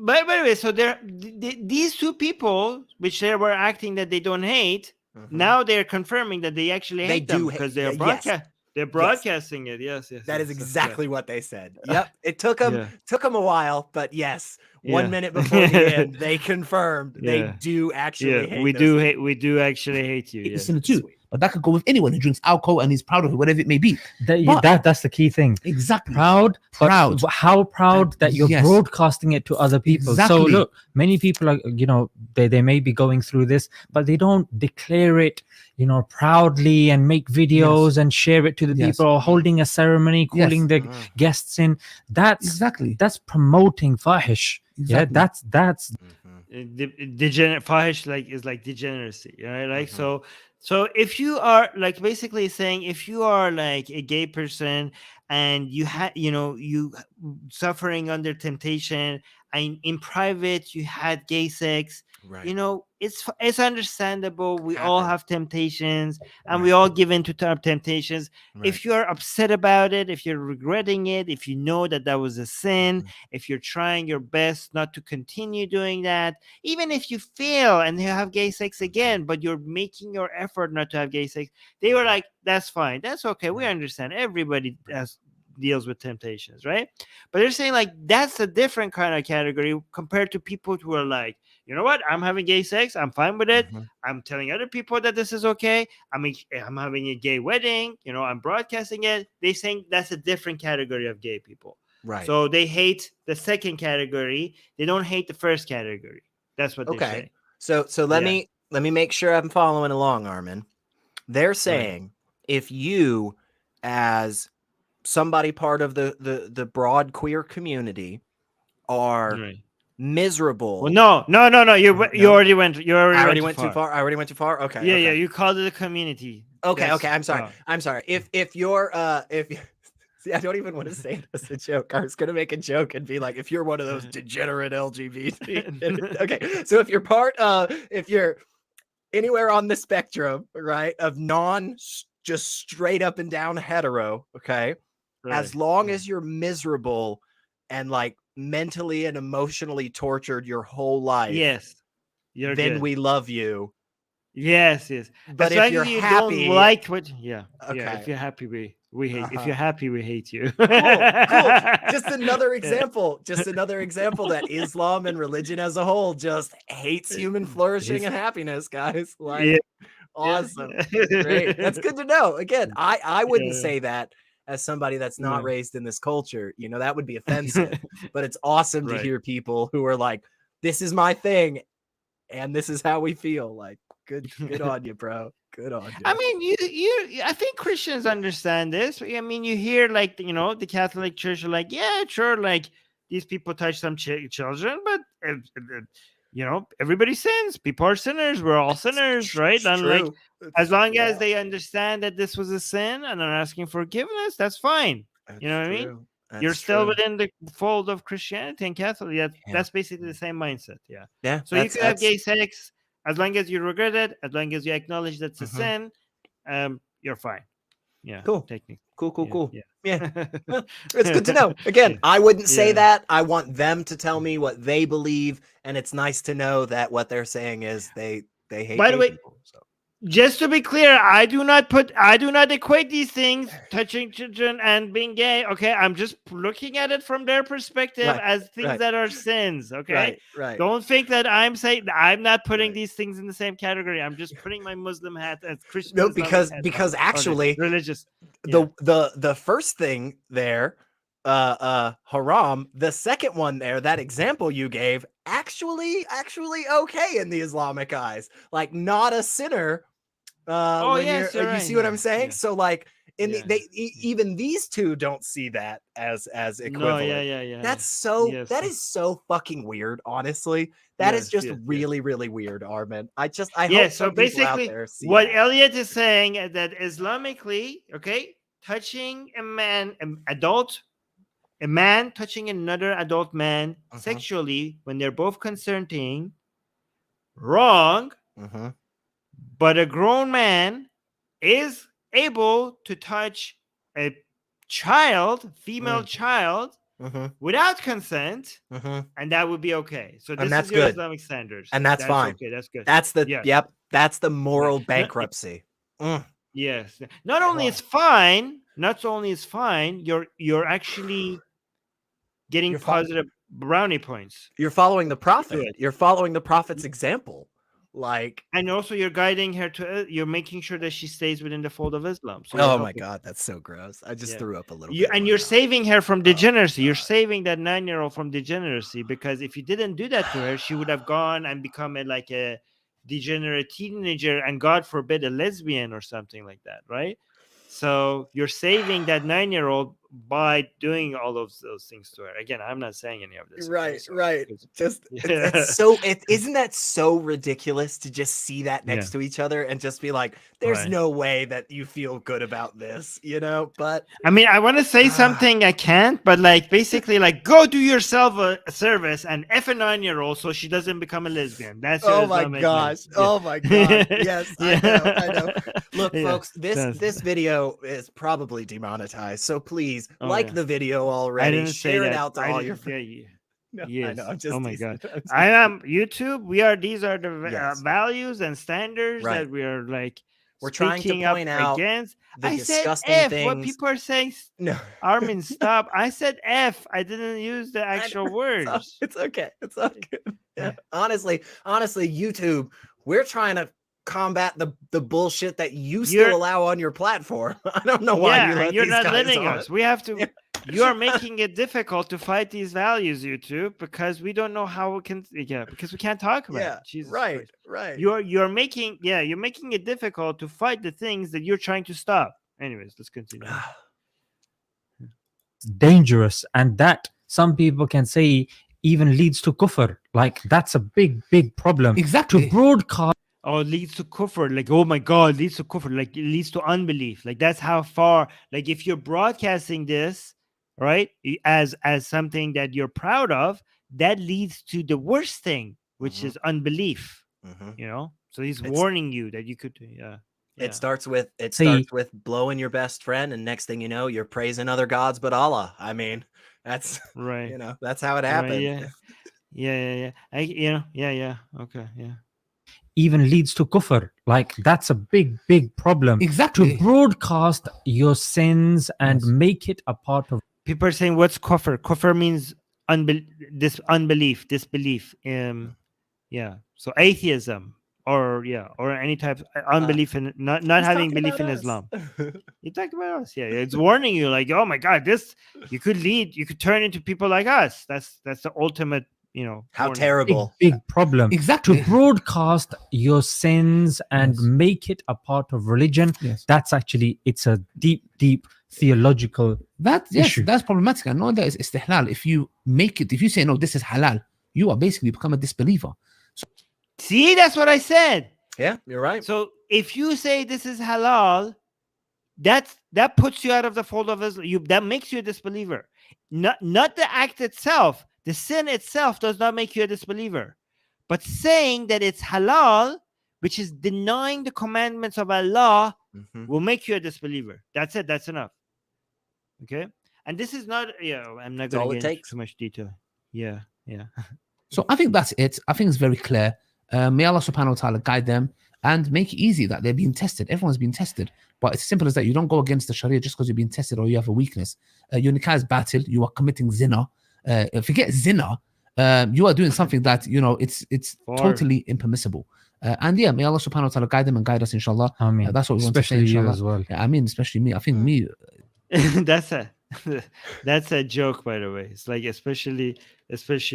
A: But anyway, so these two people, which they were acting that they don't hate, now they're confirming that they actually hate them because they're broadcasting it. Yes.
B: That is exactly what they said. Yep. It took them a while, but yes, 1 minute before the end, they confirmed they do actually hate
A: we do actually hate you.
C: Yes. Too. But that could go with anyone who drinks alcohol and is proud of it, whatever it may be.
D: That's the key thing.
C: Exactly.
D: Proud. How proud that you're broadcasting it to other people.
C: Exactly.
D: So look, many people are, they may be going through this, but they don't declare it, proudly and make videos and share it to the people, or holding a ceremony, calling the guests in. That's promoting fahish.
C: Exactly.
D: Yeah, that's
A: degenerate. Fahish is like degeneracy, right? Like So if you are like basically saying if you are like a gay person and you suffering under temptation in private you had gay sex.
B: Right.
A: You know, it's understandable. We all
B: Happen.
A: have temptations, and
B: Right.
A: we all give in to our temptations.
B: Right.
A: If you're upset about it, if you're regretting it, if you know that that was a sin,
B: Mhm.
A: if you're trying your best not to continue doing that, even if you fail and you have gay sex again, but you're making your effort not to have gay sex, they were like, that's fine, that's okay, we
B: Right.
A: understand. Everybody deals with temptations, right? But they're saying like that's a different kind of category compared to people who are like, you know what, I'm having gay sex, I'm fine with it.
B: Mhm.
A: I'm telling other people that this is okay. I mean, I'm having a gay wedding, you know, I'm broadcasting it. They saying that's a different category of gay people.
B: Right.
A: So they hate the second category. They don't hate the first category. That's what they're
B: Okay.
A: saying.
B: So let
A: Yeah.
B: me make sure I'm following along, Armin. They're saying if you, as somebody part of the broad queer community, are
A: Right.
B: miserable.
A: Well, no. You
B: No?
A: already went. You already,
B: I already
A: went
B: too far. I already went too far. Okay.
A: Yeah,
B: okay.
A: yeah. You called it a community.
B: Okay,
A: That's-
B: okay. I'm sorry.
A: oh.
B: I'm sorry. If you're if you see, I don't even want to say it as a joke. I was gonna make a joke and be like, if you're one of those degenerate LGBT. Okay, so if you're if you're anywhere on the spectrum, right, of just straight up and down hetero, okay, as
A: Right.
B: long as you're miserable and like mentally and emotionally tortured your whole life,
A: Yes, you're
B: then
A: good.
B: we love you.
A: Yes.
B: But
A: as
B: if
A: long
B: you're
A: as you
B: happy,
A: don't like what, yeah.
B: Okay.
A: If you're happy, we hate. If
B: Uh-huh.
A: you're happy, we hate you.
B: Cool. Just another example. Just another example that Islam and religion as a whole just hates human flourishing and happiness, guys. Like,
A: Yeah.
B: awesome. Great. That's good to know. Again, I wouldn't
A: Yeah.
B: say that as somebody that's not
A: No.
B: raised in this culture. You know, that would be offensive. But it's awesome to
A: Right.
B: hear people who are like, this is my thing, and this is how we feel. Like, good on you, bro. Good on you.
A: I mean, I think Christians understand this. I mean, you hear like, you know, the Catholic Church are like, yeah, sure, like these people touch some children, but you know, everybody sins. People are sinners. We're all sinners, right?
B: It's
A: And like,
B: true.
A: as long as
B: Yeah.
A: they understand that this was a sin and are asking forgiveness, that's fine. You know what I mean?
B: True.
A: You're
B: That's
A: still
B: true.
A: within the fold of Christianity and Catholic.
B: Yeah.
A: That's basically the same mindset. Yeah.
B: Yeah.
A: So you can have gay sex as long as you regret it, as long as you acknowledge that's a sin. You're fine. Yeah.
B: Cool.
A: Technically.
B: Cool.
A: Yeah.
B: Yeah. It's good to know. Again,
A: Yeah.
B: I wouldn't say
A: Yeah.
B: that. I want them to tell me what they believe, and it's nice to know that what they're saying is they hate
A: By the
B: gay
A: way,
B: people. So.
A: Just to be clear, I do not equate these things, touching children and being gay. Okay, I'm just looking at it from their perspective
B: Right,
A: as things
B: right.
A: that are sins. Okay,
B: Right.
A: don't think that I'm saying I'm not putting
B: Right.
A: these things in the same category. I'm just putting my Muslim hat as Christian.
B: No,
A: Islamic hat
B: because
A: on it.
B: actually
A: Religious. Yeah.
B: the first thing there, haram, the second one there, that example you gave, actually okay in the Islamic eyes. Like, not a sinner. When
A: yes,
B: you're
A: you're
B: you
A: right.
B: see what I'm saying?
A: Yeah.
B: So like in
A: Yeah.
B: even these two don't see that as equivalent.
A: No, yeah.
B: That is so fucking weird, honestly. That is just
A: Yes.
B: really really weird, Armin. I
A: Yeah,
B: hope
A: so
B: some people out
A: basically,
B: there see
A: what
B: that.
A: Elliot is saying is that Islamically, okay, touching a man, a man touching another adult man
B: Mhm.
A: sexually when they're both consenting, wrong,
B: Mhm.
A: but a grown man is able to touch a child, female child,
B: Mhm.
A: without consent,
B: Mhm.
A: and that would be okay. So this
B: that's
A: is your
B: good.
A: Islamic standards.
B: And that's fine.
A: Okay, that's good.
B: That's the
A: Yes.
B: that's the moral
A: No,
B: bankruptcy.
A: Yes. Not only is fine, you're actually getting
B: You're fine.
A: positive brownie points.
B: You're following the
A: Do
B: prophet.
A: it.
B: You're following the prophet's example. Like,
A: And also you're guiding her to you're making sure that she stays within the fold of Islam. So you're
B: oh my
A: helping-
B: god, that's so gross. I just
A: Yeah.
B: threw up a little
A: You,
B: bit.
A: and
B: more
A: you're
B: now.
A: saving her from degeneracy. You're
B: God.
A: saving that 9-year-old from degeneracy, because if you didn't do that to her, she would have gone and become a degenerate teenager, and God forbid a lesbian or something like that, right? So you're saving that 9-year-old by doing all of those things to her. Again, I'm not saying any of this. okay,
B: Right,
A: so-
B: right.
A: because-
B: Just
A: Yeah.
B: it's so isn't that so ridiculous to just see that next
A: Yeah.
B: to each other and just be like, there's
A: Right.
B: no way that you feel good about this, you know? But
A: I mean, I want to say something I can't, but like basically, like go do yourself a service and F a 9-year-old so she doesn't become a lesbian. That's
B: oh
A: your
B: my
A: Islamic
B: gosh.
A: message. Yeah.
B: Oh my god. Yes, I know. Look,
A: Yeah,
B: folks, this
A: that's-
B: video is probably demonetized. So please
A: Oh,
B: like
A: yeah.
B: the video
A: I
B: already.
A: didn't say
B: Share it
A: that.
B: out to
A: I
B: all
A: didn't-
B: your friends.
A: yeah,
B: No, I
A: yes.
B: know. I'm just
A: Oh my
B: teasing.
A: god.
B: I'm just
A: I am YouTube. These are the
B: Yes.
A: values and standards
B: Right.
A: that we are like
B: We're trying to
A: speaking up
B: point out
A: against.
B: the
A: I said
B: disgusting
A: F.
B: things.
A: What people are saying,
B: No.
A: Armin, stop. I said F. I didn't use the actual words.
B: It's okay. It's okay. Yeah. Honestly, YouTube, we're trying to combat the bullshit that you still
A: You're-
B: allow on your platform. I don't know why
A: Yeah,
B: you let
A: you're
B: these
A: not
B: guys
A: letting
B: on
A: us.
B: it.
A: We have to.
B: Yeah.
A: You are making it difficult to fight these values, YouTube, because we don't know how we can. Yeah, because we can't talk about
B: Yeah.
A: it. Jesus
B: Right.
A: Christ.
B: Right.
A: You're making it difficult to fight the things that you're trying to stop. Anyways, let's continue.
D: Dangerous, and that some people can say even leads to kufr. Like that's a big problem.
C: Exactly.
D: To broadcast
A: Oh, it leads to kufr. Like, oh my God, leads to kufr. Like, it leads to unbelief. Like, that's how far. Like, if you're broadcasting this, right, as something that you're proud of, that leads to the worst thing, which
B: Mhm.
A: is unbelief.
B: Mhm.
A: You know, so he's
B: It's-
A: warning you that you could. Yeah.
B: It starts with
D: See-
B: blowing your best friend, and next thing you know, you're praising other gods but Allah. I mean, that's
A: Right.
B: you know, that's how it
A: Right,
B: happened.
A: yeah. Yeah. Yeah. Okay. Yeah.
D: even leads to kufr. Like that's a big problem.
C: Exactly.
D: To broadcast your sins and
C: Yes.
D: make it a part of
A: People are saying, "What's kufr?" Kufr means unbelief, disbelief. Yeah. So atheism, or any type of unbelief in not
B: He's
A: having
B: talking
A: belief
B: about
A: in
B: us.
A: Islam. You talked about us. Yeah. It's warning you, like, oh my God, this you could turn into people like us. That's the ultimate.
B: How
A: warning.
B: terrible.
D: big problem.
C: Exactly.
D: To broadcast your sins and
C: Yes.
D: make it a part of religion,
C: Yes.
D: that's actually it's a deep theological
C: Yes,
D: issue.
C: that's problematic. I know that is istihlal. If you say no, this is halal, you are basically become a disbeliever.
A: See, that's what I said.
B: Yeah, you're right.
A: So if you say this is halal, that puts you out of the fold of Islam. That makes you a disbeliever. Not the act itself. The sin itself does not make you a disbeliever. But saying that it's halal, which is denying the commandments of Allah,
B: Mhm.
A: will make you a disbeliever. That's it. That's enough. Okay? And this is not, I'm not
B: That's all
A: going
B: it
A: to get into
B: takes.
A: too much detail. Yeah.
C: So I think that's it. I think it's very clear. May Allah subhanahu wa ta'ala guide them and make it easy that they're being tested. Everyone's being tested. But it's as simple as that. You don't go against the Sharia just because you're being tested or you have a weakness. Your nikah is battled. You are committing zina. Forget zina. You are doing something that, it's
A: Far.
C: totally impermissible. And yeah, may Allah subhanahu wa ta'ala guide them and guide us, inshallah.
D: I mean,
C: That's what we want to say,
D: especially you
C: inshallah.
D: as well.
C: Yeah, I mean, especially me. I think me,
A: that's a joke, by the way. It's like especially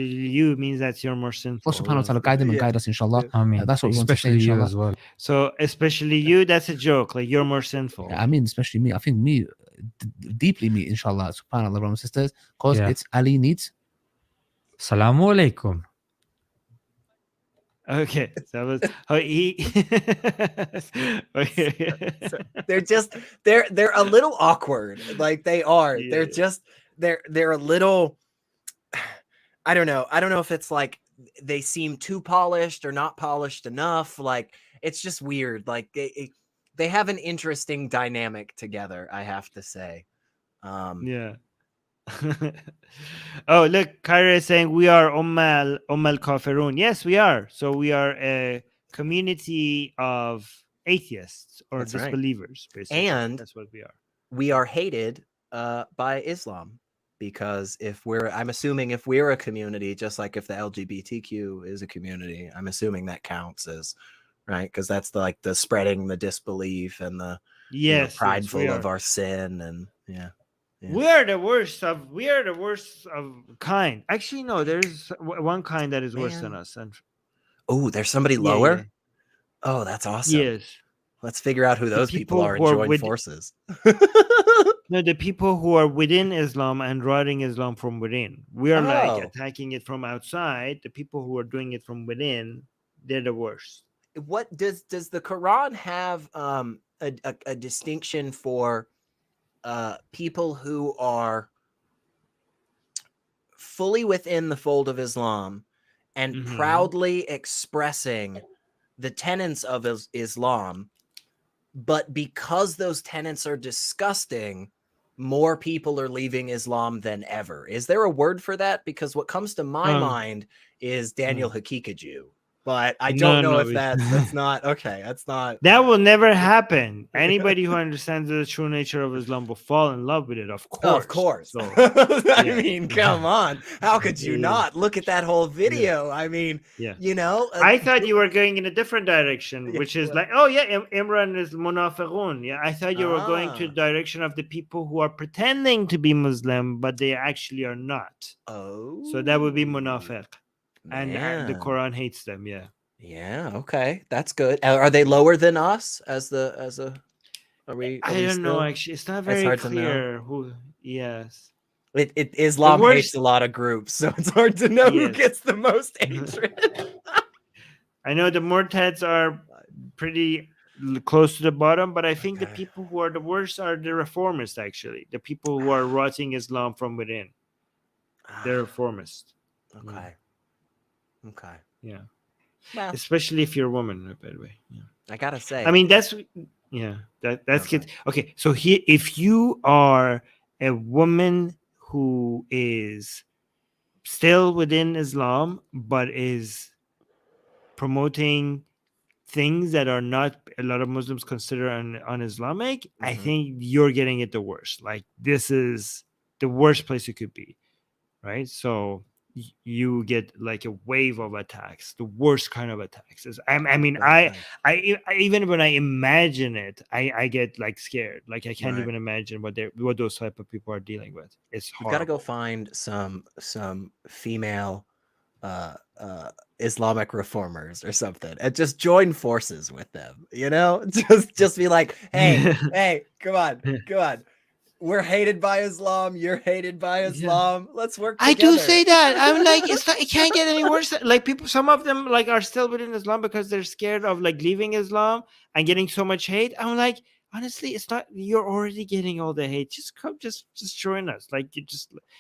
A: you means that you're more sinful.
C: Allah subhanahu wa ta'ala guide them and
B: Yeah.
C: guide us, inshallah.
D: I mean,
C: That's what we want to say,
D: especially you
C: inshallah.
D: as well.
A: So especially you, that's a joke. Like you're more sinful.
C: Yeah, I mean, especially me. I think me, deeply me, inshallah, subhanallah, brothers and sisters, because
D: Yeah.
C: it's Ali needs.
D: Assalamu alaikum.
A: Okay, that was he. Okay.
B: They're a little awkward. Like they are. They're
A: Yeah.
B: just they're a little I don't know if it's like they seem too polished or not polished enough. Like it's just weird. Like they have an interesting dynamic together, I have to say.
A: Yeah. Oh, look, Kyra is saying we are Ummal Kafirun. Yes, we are. So we are a community of atheists or
B: That's right.
A: disbelievers, basically.
B: And
A: that's what we are.
B: we are hated by Islam because I'm assuming if we're a community, just like if the LGBTQ is a community, I'm assuming that counts as right because that's the spreading the disbelief and the
A: Yes,
B: prideful
A: we
B: of
A: are.
B: our sin and yeah.
A: We are the worst of kind. Actually, no, there's one kind that is worse than
B: Man.
A: us. And
B: Oh, there's somebody
A: Yeah,
B: lower.
A: yeah.
B: Oh, that's awesome.
A: Yes.
B: Let's figure out who those people
A: people
B: are and
A: who are
B: join
A: with-
B: forces.
A: No, the people who are within Islam and rotting Islam from within. We are like
B: Oh.
A: attacking it from outside. The people who are doing it from within, they're the worst.
B: What does the Quran have a distinction for people who are fully within the fold of Islam and
A: Mhm.
B: proudly expressing the tenets of Islam, but because those tenets are disgusting, more people are leaving Islam than ever? Is there a word for that? Because what comes to my mind is Daniel Hakikaju, but I don't know if that's not okay. That's not
A: That will never happen. Anybody who understands the true nature of Islam will fall in love with it, of course.
B: Of course.
A: So,
B: I
A: yeah.
B: mean, come on. How could you
A: Yeah.
B: not? Look at that whole video. I mean,
A: yeah.
B: you know,
A: I thought you were going in a different direction,
B: Yeah,
A: which is
B: what?
A: like, oh yeah, Imran is munafiqun. Yeah, I thought you were going to
B: Ah.
A: the direction of the people who are pretending to be Muslim, but they actually are not.
B: Oh,
A: So that would be munafiq, and the
B: man.
A: Quran hates them. Yeah.
B: Yeah, okay. That's good. Are they lower than us as a are we
A: I don't know. Actually, it's not
B: It's
A: very
B: hard to know.
A: clear who. Yes.
B: Islam
A: worst-
B: hates a lot of groups, so it's hard to know who
A: Yes.
B: gets the most hatred.
A: I know the Murtads are pretty close to the bottom, but I think the
B: Okay.
A: people who are the worst are the reformists. Actually, the people who are rotting Islam from within. They're reformists.
B: Okay. Okay.
A: Yeah.
B: Well,
A: Especially if you're a woman, by the way. Yeah.
B: I gotta say,
A: I mean, that's that's
B: Okay.
A: good. Okay, so here, if you are a woman who is still within Islam but is promoting things that are not a lot of Muslims consider un-Islamic, I
B: Mhm.
A: think you're getting it the worst. Like, this is the worst place you could be, right? So you get like a wave of attacks, the worst kind of attacks. I mean,
B: Okay.
A: I even when I imagine it, I get like scared. Like, I can't
B: Right.
A: even imagine what those type of people are dealing with. It's
B: We've got to go
A: horrible.
B: find some female Islamic reformers or something and just join forces with them, you know? Just be like, hey, come on. We're hated by Islam, you're hated by Islam. Let's work
A: I
B: together.
A: do say that. I'm like, it can't get any worse. Like, people, some of them like are still within Islam because they're scared of like leaving Islam and getting so much hate. I'm like, honestly, it's not. You're already getting all the hate. Just come, just join us. Like,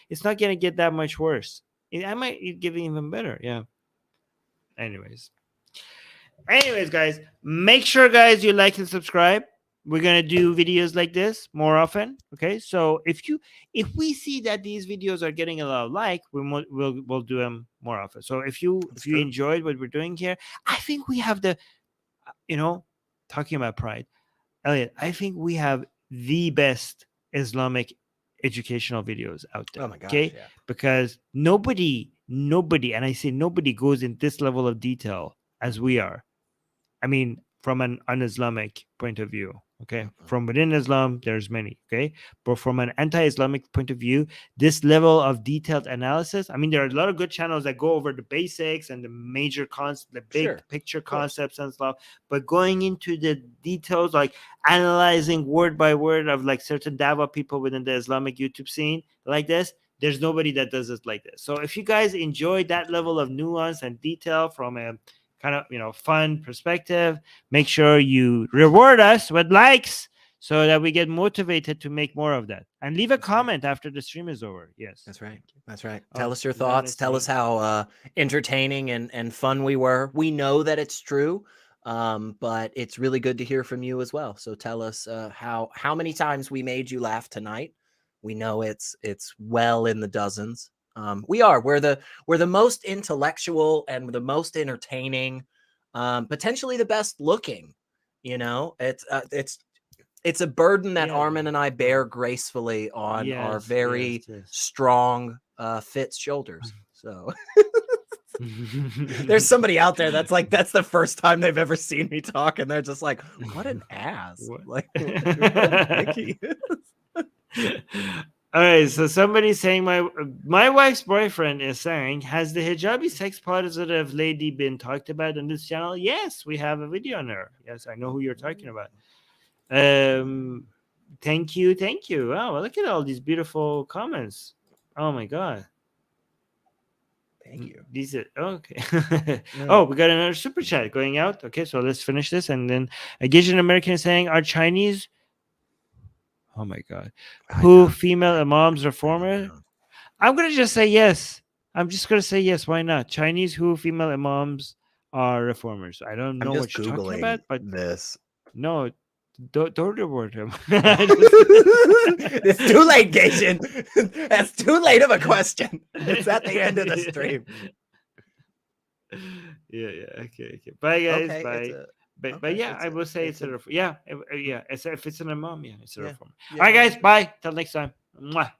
A: it's not gonna get that much worse. I might get even better. Yeah. Anyways, guys, make sure, guys, you like and subscribe. We're gonna do videos like this more often. Okay, so if we see that these videos are getting a lot of like, we'll do them more often. So if you
B: true.
A: enjoyed what we're doing here, I think we have talking about pride, Elliot, I think we have the best Islamic educational videos out there.
B: Oh my gosh,
A: okay,
B: yeah.
A: because nobody, and I say nobody, goes in this level of detail as we are. I mean, from an un-Islamic point of view, okay? From within Islam, there's many, okay? But from an anti-Islamic point of view, this level of detailed analysis, I mean, there are a lot of good channels that go over the basics and the major the big
B: Sure,
A: picture
B: of course.
A: concepts and stuff, but going into the details, like analyzing word by word of like certain Dawah people within the Islamic YouTube scene like this, there's nobody that does it like this. So if you guys enjoy that level of nuance and detail from a kind of fun perspective, make sure you reward us with likes so that we get motivated to make more of that, and leave a comment after the stream is over. Yes,
B: That's right.
A: Oh,
B: Tell us your
A: is that
B: thoughts. Tell us
A: anything?
B: how entertaining and fun we were. We know that it's true, but it's really good to hear from you as well. So tell us how many times we made you laugh tonight. We know it's well in the dozens. We're the most intellectual and the most entertaining, potentially the best looking. It's a burden that
A: Yeah.
B: Armin and I bear gracefully on our
A: Yes,
B: very
A: yes.
B: strong, fit shoulders. So there's somebody out there that's like, that's the first time they've ever seen me talk, and they're just like, "What an ass!"
A: What?
B: Like, what a dick he is.
A: All right, so somebody's saying my wife's boyfriend is saying, has the hijabi sex positive lady been talked about on this channel? Yes, we have a video on her. Yes, I know who you're talking about. Thank you. Wow, well, look at all these beautiful comments. Oh my god.
B: Thank you.
A: These are okay. Oh, we got another super chat going out. Okay, so let's finish this, and then a Asian American is saying, are Chinese? Oh my god, who female imams reformer? I'm gonna just say yes. I'm just gonna say yes. Why not? Chinese who female imams are reformers. I don't know
B: I'm
A: what
B: just
A: you're talking
B: Googling
A: about, but
B: this.
A: no, don't reward him.
B: It's too late, Gaijin. That's too late of a question. It's at the end of the stream.
A: Yeah. Okay. Bye, guys.
B: Okay,
A: Bye. But yeah, I will say it's a reform. Yeah, yeah. If it's an imam, yeah, it's a reform.
B: Yeah.
A: All right, guys. Bye. Till next time. Mwah.